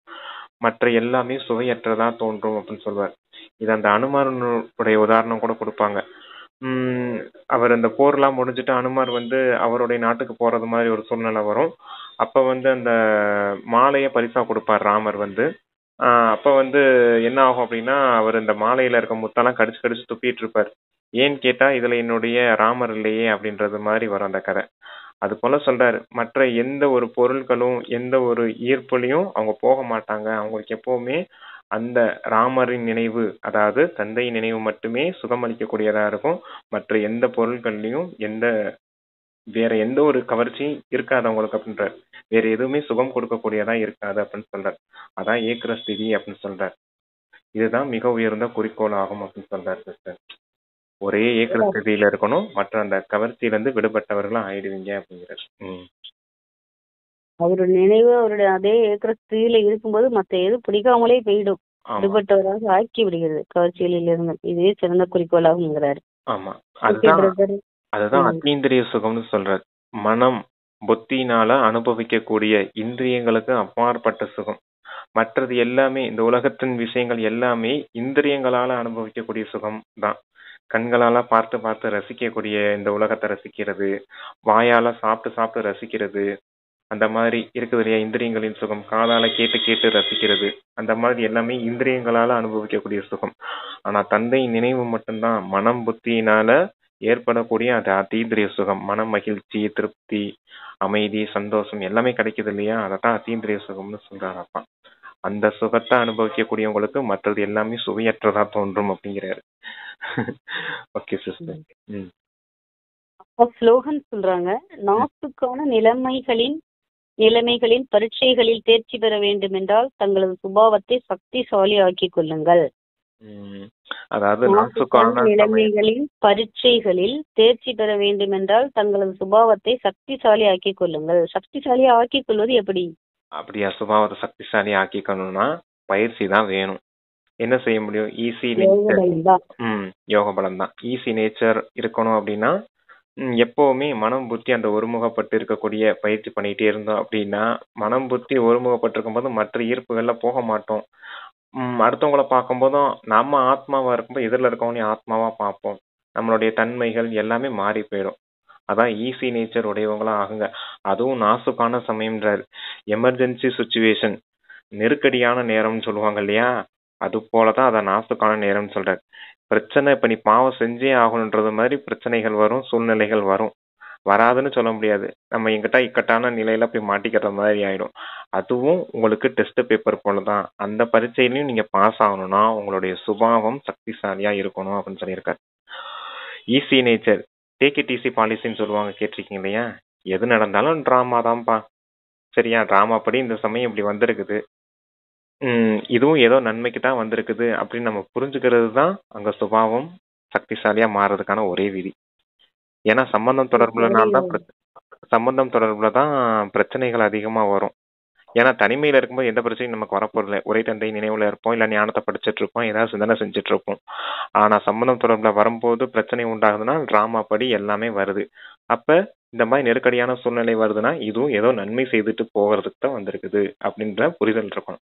மற்ற எல்லாமே சுவையற்றதா தோன்றும் அப்படின்னு சொல்வார். இது அந்த அனுமானுடைய உதாரணம் கூட கொடுப்பாங்க. அவர் அந்த போர்லாம் முடிஞ்சுட்டு அனுமார் அவருடைய நாட்டுக்கு போறது மாதிரி ஒரு சூழ்நிலை வரும். அப்ப அந்த மாலையை பரிசா கொடுப்பார் ராமர். அப்ப என்ன ஆகும் அப்படின்னா அவர் இந்த மாலையில இருக்க முத்தெல்லாம் கடிச்சு கடிச்சு துப்பிட்டு இருப்பார். ஏன்னு கேட்டா இதுல என்னுடைய ராமர் இல்லையே அப்படின்றது மாதிரி வரும் அந்த கதை. அது போல சொல்றாரு, மற்ற எந்த ஒரு பொருட்களும் எந்த ஒரு ஈர்ப்புலையும் அவங்க போக மாட்டாங்க, அவங்களுக்கு எப்பவுமே அந்த ராமரின் நினைவு, அதாவது தந்தை நினைவு மட்டுமே சுகமளிக்கக்கூடியதா இருக்கும். மற்ற எந்த பொருட்கள்லயும் வேற எந்த ஒரு கவர்ச்சியும் இருக்காது அவங்களுக்கு அப்படின்றார். வேற எதுவுமே சுகம் கொடுக்கக்கூடியதா இருக்காது அப்படின்னு சொல்றார். அதான் ஏக்கர ஸ்திதி அப்படின்னு சொல்றார். இதுதான் மிக உயர்ந்த குறிக்கோள் ஆகும் அப்படின்னு சொல்றாரு சிஸ்டர். ஒரே ஏக்கர ஸ்திதியில இருக்கணும், மற்ற அந்த கவர்ச்சியிலிருந்து விடுபட்டவர்களா ஆயிடுவீங்க அப்படிங்கிறார். அவருடைய நினைவு அவருடைய அதே ஏக்கர ஸ்திதியில இருக்கும்போது மற்ற எது பிடிக்காமலே போயிடும், விடுபட்டவராக ஆக்கி விடுகிறது கவர்ச்சிகளில் இருந்து. இதுவே சிறந்த குறிக்கோளாகுங்கிறாரு. ஆமா, அதுதான் அத்தீந்திரிய சுகம்னு சொல்றாரு. மனம் புத்தினால அனுபவிக்கக்கூடிய இந்திரியங்களுக்கு அப்பாற்பட்ட சுகம். மற்றது எல்லாமே இந்த உலகத்தின் விஷயங்கள் எல்லாமே இந்திரியங்களால அனுபவிக்கக்கூடிய சுகம் தான். கண்களால பார்த்து பார்த்து ரசிக்கக்கூடிய இந்த உலகத்தை ரசிக்கிறது, வாயால சாப்பிட்டு சாப்பிட்டு ரசிக்கிறது, அந்த மாதிரி இருக்குது இல்லையா இந்திரியங்களின் சுகம். காதால கேட்டு கேட்டு ரசிக்கிறது, அந்த மாதிரி எல்லாமே இந்திரியங்களால அனுபவிக்கக்கூடிய சுகம். ஆனா தந்தை நினைவு மட்டும்தான் மனம் புத்தியினால ஏற்படக்கூடிய அது அத்தீந்திரிய சுகம். மன மகிழ்ச்சி, திருப்தி, அமைதி, சந்தோஷம் எல்லாமே கிடைக்குது இல்லையா, அதான் அத்தீந்திரிய சுகம்னு சொல்றாரு அப்பா. அந்த சுகத்தை அனுபவிக்கக்கூடியவங்களுக்கு மற்றது எல்லாமே சுவையற்றதா தோன்றும் அப்படிங்கிறாரு. Okay sister. ஸ்லோகன் சொல்றாங்க, நாட்டுக்கான நிலைமைகளின் பரீட்சைகளில் தேர்ச்சி பெற வேண்டும் என்றால் தங்களது சுபாவத்தை சக்திசாலி ஆக்கிக் கொள்ளுங்கள். ம். அதாவது நாட்டுக்கான நாசுக்கான சமயம். நிலைமைகளில் பரீட்சைகளில் தேர்ச்சி பெற வேண்டுமென்றால் தங்களது சுபாவத்தை சக்திசாலி ஆக்கிக் கொள்ளுங்கள். சக்திசாலி ஆக்கிக் கொள்வது எப்படி? அப்படியா? சுபாவத்தை சக்திசாலி ஆக்கிக்கணும்னா பயிற்சி தான் வேணும். என்ன செய்ய முடியும்? ஈஸி யோக நேச்சர். பலம் தான். யோக பலம் தான். ஈஸி நேச்சர் இருக்கணும் அப்படின்னா எப்பவுமே மனம் புத்தி அந்த ஒருமுகப்பட்டு இருக்கக்கூடிய பயிற்சி பண்ணிட்டே இருந்தோம் அப்படின்னா, மனம் புத்தி ஒருமுகப்பட்டிருக்கும் போது மற்ற ஈர்ப்புகள்ல போக மாட்டோம். அடுத்தவங்கள பார்க்கும்போதும் நம்ம ஆத்மாவா இருக்கும்போது எதிரில் இருக்கவங்களையும் ஆத்மாவா பார்ப்போம். நம்மளுடைய தன்மைகள் எல்லாமே மாறி போயிடும். அதான் ஈஸி நேச்சர் உடையவங்களா ஆகுங்க. அதுவும் நாசுக்கான சமயம்ன்றாரு. எமர்ஜென்சி சுச்சுவேஷன், நெருக்கடியான நேரம்னு சொல்லுவாங்க இல்லையா? அது போலதான் அதை நாசுக்கான நேரம்னு சொல்றாரு. பிரச்சனை இப்ப நீ பாவம் செஞ்சே ஆகணுன்றது மாதிரி பிரச்சனைகள் வரும், சூழ்நிலைகள் வரும். வராதுன்னு சொல்ல முடியாது. நம்ம எங்கிட்ட இக்கட்டான நிலையில போய் மாட்டிக்கிற மாதிரி ஆயிடும். அதுவும் உங்களுக்கு டெஸ்ட் பேப்பர் போலதான். அந்த பரீட்சையிலையும் நீங்க பாஸ் ஆகணும்னா உங்களுடைய சுபாவம் சக்திசாலியா இருக்கணும் அப்படின்னு சொல்லியிருக்காரு. Easy nature, take it easy பாலிசின்னு சொல்லுவாங்க, கேட்டிருக்கீங்க இல்லையா? எது நடந்தாலும் டிராமா தான்ப்பா. சரியா? டிராமா படி இந்த சமயம் இப்படி வந்திருக்குது. இதுவும் ஏதோ நன்மைக்கு தான் வந்திருக்குது அப்படின்னு நம்ம புரிஞ்சுக்கிறது தான் அங்க சுபாவம் சக்திசாலியா மாறதுக்கான ஒரே விதி. ஏன்னா சம்பந்தம் தொடர்புல தான் பிரச்சனைகள் அதிகமா வரும். ஏன்னா தனிமையில இருக்கும்போது எந்த பிரச்சனையும் நமக்கு வரப்போறதில்லை. ஒரே தந்தை நினைவுல இருப்போம், இல்ல ஞானத்தை படிச்சுட்டு இருப்போம், ஏதாவது சிந்தனை செஞ்சுட்டு இருப்போம். ஆனா சம்பந்தம் தொடர்புல வரும்போது பிரச்சனை உண்டாகுதுன்னா டிராமா படி எல்லாமே வருது. அப்ப இந்த மாதிரி நெருக்கடியான சூழ்நிலை வருதுன்னா இதுவும் ஏதோ நன்மை செய்துட்டு போகிறதுக்கு தான் வந்திருக்குது அப்படின்ற புரிதல் இருக்கணும்.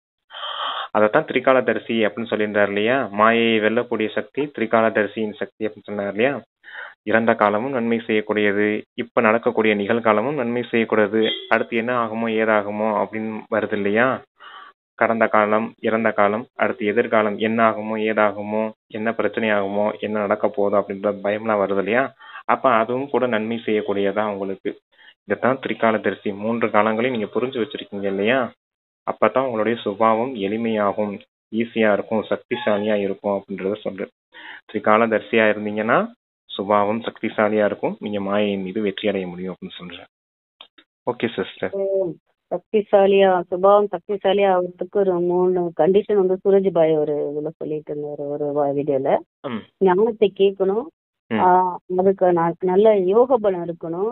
அதைத்தான் திரிகாலதரிசி அப்படின்னு சொல்லியிருந்தார் இல்லையா? மாயையை வெல்லக்கூடிய சக்தி திரிகாலதரிசியின் சக்தி அப்படின்னு சொன்னார் இல்லையா? இறந்த காலமும் நன்மை செய்யக்கூடியது, இப்ப நடக்கக்கூடிய நிகழ்காலமும் நன்மை செய்யக்கூடியது, அடுத்து என்ன ஆகுமோ ஏதாகுமோ அப்படின்னு வருது இல்லையா? கடந்த காலம், இறந்த காலம், அடுத்து எதிர்காலம் என்ன ஆகுமோ ஏதாகுமோ, என்ன பிரச்சனை ஆகுமோ, என்ன நடக்க போதோ அப்படின்ற பயம்லாம் வருது இல்லையா? அப்ப அதுவும் கூட நன்மை செய்யக்கூடியதா உங்களுக்கு. இதைத்தான் திரிகாலதரிசி 3 காலங்களையும் நீங்க புரிஞ்சு வச்சிருக்கீங்க இல்லையா? அப்பதான் உங்களுடைய சுபாவம் எளிமையாகும், ஈஸியா இருக்கும், சக்திசாலியா இருக்கும் அப்படின்றத சொல்றேன். திரிகாலதரிசியா இருந்தீங்கன்னா சுபாவம் சக்திசாலியா இருக்கும், நீங்க மாயையின் மீது வெற்றி அடைய முடியும் அப்படின்னு சொல்றேன். Okay sister. சக்திசாலியா சுபாவம் சக்திசாலியா ஆகிறதுக்கு ஒரு 3 கண்டிஷன் வந்து சூரஜ்பாய் ஒரு இதுல சொல்லிட்டு இருந்தாரு ஒரு வீடியோல. ஞானத்தை கேட்கணும், அதுக்கு நல்ல யோக பலம் இருக்கணும்,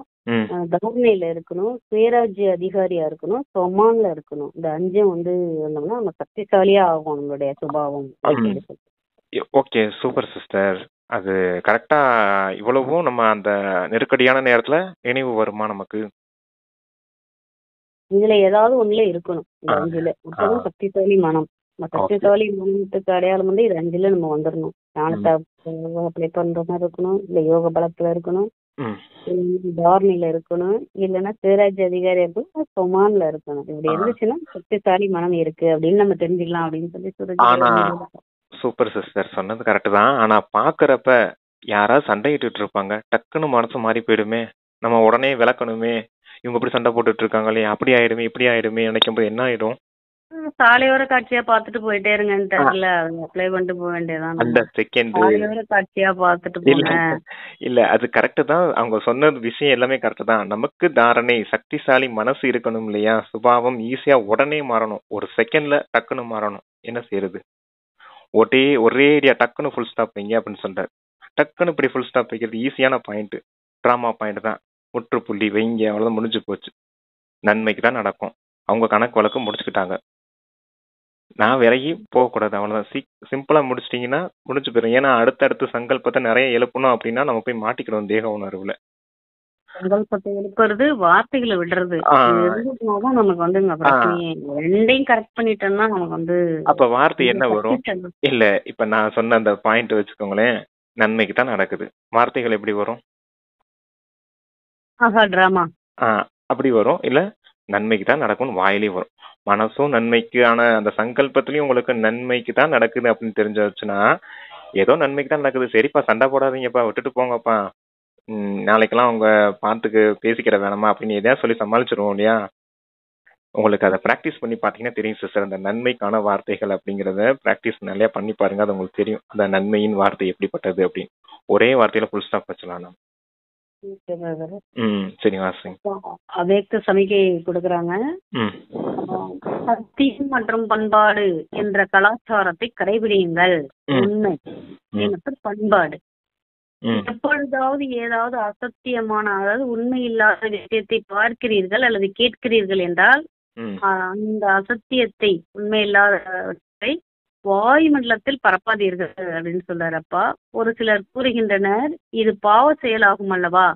தாரணையில இருக்கணும், சுயராஜ்ய அதிகாரியா இருக்கணும், சொமான்ல இருக்கணும். இந்த 5 வந்து இருந்தோம்னா நம்ம சக்திசாலியா ஆகும் நம்மளுடைய சுபாவம். Okay, super sister. அது கரெக்டா இவ்வளவும் நம்ம அந்த நெருக்கடியான நேரத்துல நினைவு வருமா நமக்கு? இதுல ஏதாவது ஒண்ணுல இருக்கணும். இந்த 5ல அப்பதான் சக்திசாலி மனம். சக்திசாலி மனத்துக்கு அடையாளம் வந்து இது 5ல நம்ம வந்துடணும். ஞானத்தை அப்ளை பண்ற மாதிரி இருக்கணும், இல்ல யோக பலத்துல இருக்கணும், தாரணையில இருக்கணும், இல்லைன்னா சுயராஜ்ய அதிகாரி இருக்கணும், சொமான்ல இருக்கணும். இப்படி இருந்துச்சுன்னா சக்திசாலி மனம் இருக்கு அப்படின்னு நம்ம தெரிஞ்சுக்கலாம் அப்படின்னு சொல்லி சூரஜ். சூப்பர் சிஸ்டர், சொன்னது கரெக்ட் தான். ஆனா பாக்குறப்ப யாராவது சண்டையிட்டு இருப்பாங்க, டக்குன்னு மனசு மாறி போயிடுமே, நம்ம உடனே விளக்கணுமே, இவங்க இப்படி சண்டை போட்டுட்டு இருக்காங்களே, அப்படி ஆயிடுமே இப்படி ஆயிடுமே நினைக்கும் போது என்ன ஆயிடும்? சாலையோர காட்சியா பாத்துட்டு போயிட்டே இருங்கன்னு அப்ளை பண்ணிட்டு போக வேண்டியதான். அந்த செகண்ட் சாலையோர காட்சியா பாத்துட்டு போங்க. இல்ல, அது கரெக்ட் தான். அவங்க சொன்னது விஷயம் எல்லாமே கரெக்ட் தான். நமக்கு தாரணை சக்திசாலி மனசு இருக்கணும் இல்லையா? சுபாவம் ஈஸியா உடனே மாறணும், ஒரு செகண்ட்ல டக்குன்னு மாறணும். என்ன செய்யறது? ஒரே ஏரியா டக்குன்னு ஃபுல் ஸ்டாப் வைங்க அப்படின்னு சொல்றாரு. டக்குன்னு இப்படி ஃபுல் ஸ்டாப் வைக்கிறது ஈஸியான பாயிண்ட், ட்ராமா பாயிண்ட் தான். முற்றுப்புள்ளி வைங்க, அவ்வளவுதான், முடிஞ்சு போச்சு. நன்மைக்கு தான் நடக்கும். அவங்க கணக்கு வழக்கு முடிச்சுக்கிட்டாங்க, நான் விலகி போகக்கூடாது, அவ்வளவுதான். சிம்பிளா முடிச்சிட்டீங்கன்னா முடிஞ்சு போயிடும். ஏன்னா அடுத்தடுத்து சங்கல்பத்தை நிறைய எழுப்பணும் அப்படின்னா நம்ம போய் மாட்டிக்கிறோம் தேக உணர்வுல. சங்கல்பத்தை எழுப்புறது, வார்த்தைகளை விடுறது, நமக்கு வந்து ரெண்டையும் கரெக்ட் பண்ணிட்டோம்னா நமக்கு வந்து அப்ப வார்த்தை என்ன வரும்? இல்ல, இப்ப நான் சொன்ன அந்த பாயிண்ட் வச்சுக்கோங்களேன், நன்மைக்கு தான் நடக்குது. வார்த்தைகள் எப்படி வரும்? டிராமா அப்படி வரும். இல்ல நன்மைக்கு தான் நடக்கும்னு வாயிலே வரும். மனசும் நன்மைக்கான அந்த சங்கல்பத்திலயும் உங்களுக்கு நன்மைக்கு தான் நடக்குது அப்படின்னு தெரிஞ்ச வச்சுன்னா, ஏதோ நன்மைக்கு தான் நடக்குது, சரிப்பா சண்டை போடாதீங்கப்பா, விட்டுட்டு போங்கப்பா, நாளைக்கெல்லாம் அவங்க பாட்டுக்கு பேசிக்கிற வேணாமா அப்படின்னு எதையா சொல்லி சமாளிச்சிருவோம் இல்லையா? உங்களுக்கு அதை ப்ராக்டிஸ் பண்ணி பார்த்தீங்கன்னா தெரியும் சிஸ்டர். அந்த நன்மைக்கான வார்த்தைகள் அப்படிங்கிறத ப்ராக்டிஸ் நிறைய பண்ணி பாருங்க, அது உங்களுக்கு தெரியும். அந்த நன்மையின் வார்த்தை எப்படிப்பட்டது அப்படின்னு. ஒரே வார்த்தையில ஃபுல் ஸ்டாப் வச்சலாம் நம்ம. சரி வாசிங்க. அவ்யக்த சமிகை கொடுக்கறாங்க. சத்தியம் மற்றும் பண்பாடு என்ற கலாச்சாரத்தை கடைபிடியுங்கள். உண்மை பண்பாடு. எப்பொழுதாவது ஏதாவது அசத்தியமான, அதாவது உண்மை இல்லாத விஷயத்தை பார்க்கிறீர்கள் அல்லது கேட்கிறீர்கள் என்றால் அந்த அசத்தியத்தை, உண்மை இல்லாதவற்றை வாயுமண்டலத்தில் பரப்பாதீர்கள் அப்படின்னு சொல்றாரப்பா. ஒரு சிலர் கூறுகின்றனர் இது பாவ செயலாகும் அல்லவா,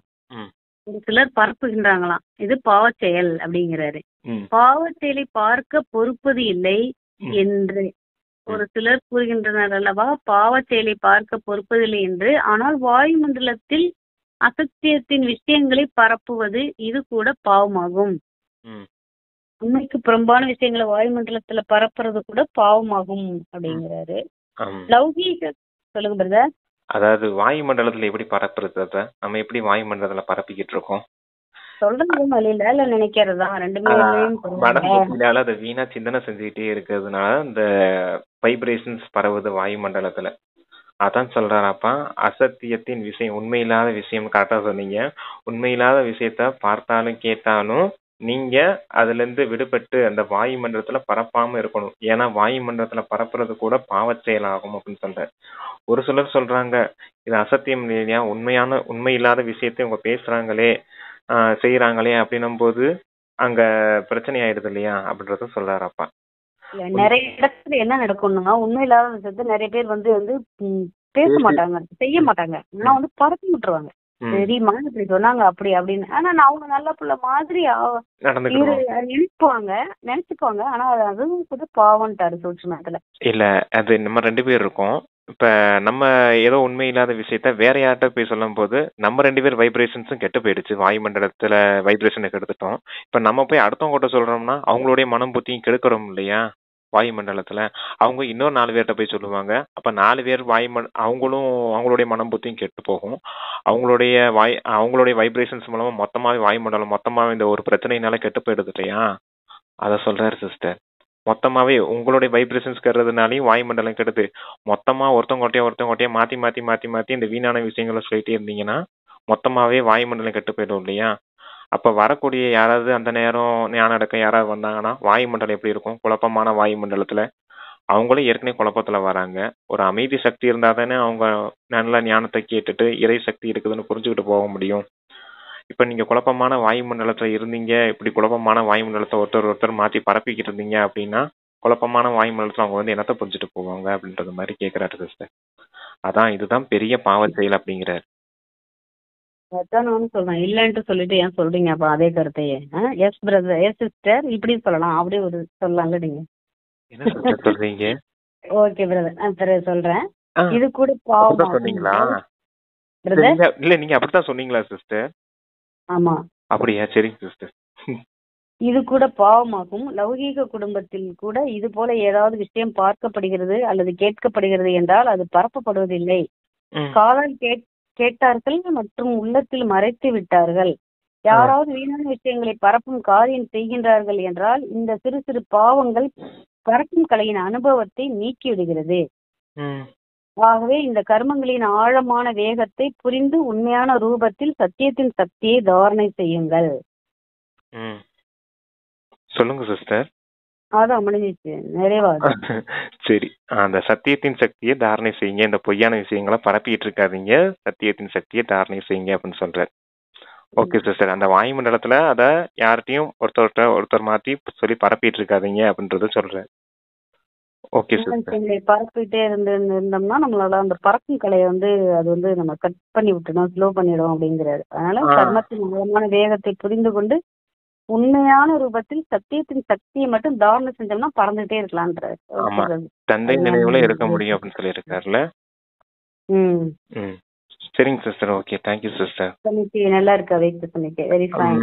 ஒரு சிலர் பரப்புகின்றாங்களாம் இது பாவ செயல் அப்படிங்கிறாரு. பாவ செயலை பார்க்க பொறுப்பது இல்லை என்று ஒரு சிலர் கூறுகின்றனர் அல்லவா, பாவ செயலை பார்க்க பொறுப்பதில்லை என்று. ஆனால் வாயுமண்டலத்தில் அசத்தியத்தின் விஷயங்களை பரப்புவது இது கூட பாவமாகும். உண்மைக்கு புறம்பான விஷயங்களை வாயுமண்டலத்துல பரப்புறது கூட பாவமாகும் அப்படிங்கிறாரு. லௌகீக சொல்லுங்க பிரதர். அதாவது வாயுமண்டலத்துல எப்படி பரப்புறது, நம்ம எப்படி வாயுமண்டலத்துல பரப்பிக்கிட்டு இருக்கோம் சொல்றது வழியில இல்ல நினைக்கிறதா, ரெண்டுமே மனசுனால அதை வீணா சிந்தனை செஞ்சுக்கிட்டே இருக்கிறதுனால இந்த வைப்ரேஷன்ஸ் பரவுது வாயுமண்டலத்துல. அதான் சொல்றாராப்பா, அசத்தியத்தின் விஷயம், உண்மையில்லாத விஷயம். கரெக்டா சொன்னீங்க. உண்மையில்லாத விஷயத்த பார்த்தாலும் கேட்டாலும் நீங்க அதுல இருந்து விடுபட்டு அந்த வாயுமண்டலத்துல பரப்பாம இருக்கணும். ஏன்னா வாயுமண்டலத்துல பரப்புறது கூட பாவச் செயலாகும் அப்படின்னு சொல்ற. ஒரு சிலர் சொல்றாங்க இது அசத்தியம் இல்லையா, உண்மை இல்லாத விஷயத்தை இவங்க பேசுறாங்களே செய்யறாங்களே அப்படின்னும் போது அங்க பிரச்சனை ஆயிடுது இல்லையா அப்படின்றத சொல்றாரப்பா. நிறைய இடத்துல என்ன நடக்கும்னா, உண்மை இல்லாத விஷயத்த நிறைய பேர் வந்து பேச மாட்டாங்க, செய்ய மாட்டாங்க, ஆனா வந்து பரப்பி விட்டுருவாங்க. தெரியுமா இப்படி சொன்னாங்க அப்படி அப்படின்னு. ஆனா அவங்க நல்ல புள்ள மாதிரி நினைச்சுக்குவாங்க. ஆனா அதுவும் கூட பாவம்ட்டாரு சூட்சுமத்துல. இல்ல அது நம்ம 2 பேர் இருக்கோம். இப்ப நம்ம ஏதோ உண்மை இல்லாத விஷயத்த வேற யார்கிட்ட போய் சொல்லும் போது நம்ம 2 பேர் வைப்ரேஷன்ஸும் கெட்டு போயிடுச்சு. வாயுமண்டலத்துல வைப்ரேஷனை கெடுத்துட்டோம். இப்ப நம்ம போய் அடுத்தவங்க கிட்ட சொல்றோம்னா அவங்களுடைய மனம் புத்தியும் கெடுக்கிறோம் இல்லையா வாயுமண்டலத்துல. அவங்க இன்னொரு 4 பேர்கிட்ட போய் சொல்லுவாங்க. அப்ப 4 பேர் அவங்களும் அவங்களுடைய மனம் புத்தியும் கெட்டு போகும். அவங்களுடைய வைப்ரேஷன்ஸ் மூலமா மொத்தமாவே வாயுமண்டலம் மொத்தமாவே இந்த ஒரு பிரச்சனையினால கெட்டு போயிடுது இல்லையா. அத சொல்றாரு சிஸ்டர். மொத்தமாவே உங்களுடைய வைப்ரேஷன்ஸ் கெடுறதுனாலையும் வாயுமண்டலம் கெடுது. மொத்தமா ஒருத்தவங்கொட்டையா மாத்தி இந்த வீணான விஷயங்களை சொல்லிட்டே இருந்தீங்கன்னா மொத்தமாவே வாயுமண்டலம் கெட்டு போயிடும் இல்லையா. அப்ப வரக்கூடிய யாராவது அந்த நேரம் ஞானம் அடக்க யாராவது வந்தாங்கன்னா வாயுமண்டலம் எப்படி இருக்கும், குழப்பமான வாயுமண்டலத்துல. அவங்களும் ஏற்கனவே குழப்பத்துல வராங்க. ஒரு அமைதி சக்தி இருந்தா தானே அவங்க நல்ல ஞானத்தை கேட்டுட்டு இறை சக்தி இருக்குதுன்னு புரிஞ்சுக்கிட்டு போக முடியும். இப்ப நீங்க குழப்பமான வாயுமண்டலத்துல இருந்தீங்க, இப்படி குழப்பமான வாயுமண்டலத்தை ஒருத்தர் மாத்தி பரப்பிக்கிட்டு இருந்தீங்க அப்படின்னா குழப்பமான வாயுமண்டலத்துல அவங்க வந்து என்னத்தை புரிஞ்சுட்டு போவாங்க அப்படின்றது மாதிரி கேட்கிறாரு சிஸ்டர். அதான் இதுதான் பெரிய பாவ செயல் அப்படிங்கிறாரு. அதான் நானும் சொல்றேன், இல்லன்ட்டு சொல்லிட்டு ஏன் சொல்றீங்க அப்ப அதே கருத்தையே. எஸ் பிரதர், எஸ் சிஸ்டர், இப்படி சொல்லலாம் அப்படி ஒரு சொல்லலாம்ல நீங்க. என்ன சிஸ்டர் சொல்றீங்க? ஓகே பிரதர், நான் பிறகு சொல்றேன். இது கூட பாவம் சொன்னீங்களா இல்ல, நீங்க அப்படித்தான் சொன்னீங்களா சிஸ்டர்? ஆமா. அப்படியா, சரிங்க சிஸ்டர். இது கூட பாவமாகும். லௌகீக குடும்பத்தில் கூட இது போல ஏதாவது விஷயம் பார்க்கப்படுகிறது அல்லது கேட்கப்படுகிறது என்றால் அது பரப்பப்படுவதில்லை. காதால் கேட்டார்கள் மற்றும் உள்ளத்தில் மறைத்து விட்டார்கள். யாராவது வீணான விஷயங்களை பரப்பும் காரியம் செய்கின்றார்கள் என்றால் இந்த சிறு சிறு பாவங்கள் பரப்பும் கலையின் அனுபவத்தை நீக்கி விடுகிறது. ஆகவே இந்த கர்மங்களின் ஆழமான வேகத்தை புரிந்து உண்மையான ரூபத்தில் சத்தியத்தின் சக்தியை தாரணை செய்யுங்கள். சொல்லுங்க சிஸ்டர். அதான் முடிஞ்சிச்சு, நிறைவாது. சரி, அந்த சத்தியத்தின் சக்தியை தாரணை செய்யுங்க, இந்த பொய்யான விஷயங்களை பரப்பிட்டு இருக்காதீங்க, சத்தியத்தின் சக்தியை தாரணை செய்யுங்க அப்படின்னு சொல்றாரு. Okay sister. அந்த வாயுமண்டலத்துல அத யார்கிட்டையும் ஒருத்தர் மாத்தி சொல்லி பரப்பிட்டு இருக்காதீங்க அப்படின்றத சொல்றாரு. Okay sister. பரப்பிட்டே இருந்தோம்னா நம்மளால அந்த பறக்கும் கலையை வந்து அது வந்து நம்ம கட் பண்ணி விட்டுடும், ஸ்லோ பண்ணிடும் அப்படிங்கிறாரு. அதனால கர்மத்தின் ஆழமான வேகத்தை புரிந்து கொண்டு உண்மையான ரூபத்தில் சத்தியத்தின் சக்தியை மட்டும் தாரணை செஞ்சோம்னா பறந்துட்டே இருக்கலாம்ன்றாரு. தந்தை நினைவுல இருக்க முடியும் அப்படின்னு சொல்லி இருக்காருல்ல. சரிங்க சிஸ்டர். Okay, thank you sister. நல்லா இருக்கு வைத்து சொன்னீங்க. Very fine.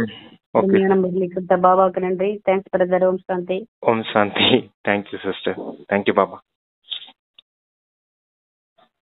பாபாவுக்கு நன்றி. Thanks brother. Om Shanti. Om Shanti. Thank you sister. Thank you Baba.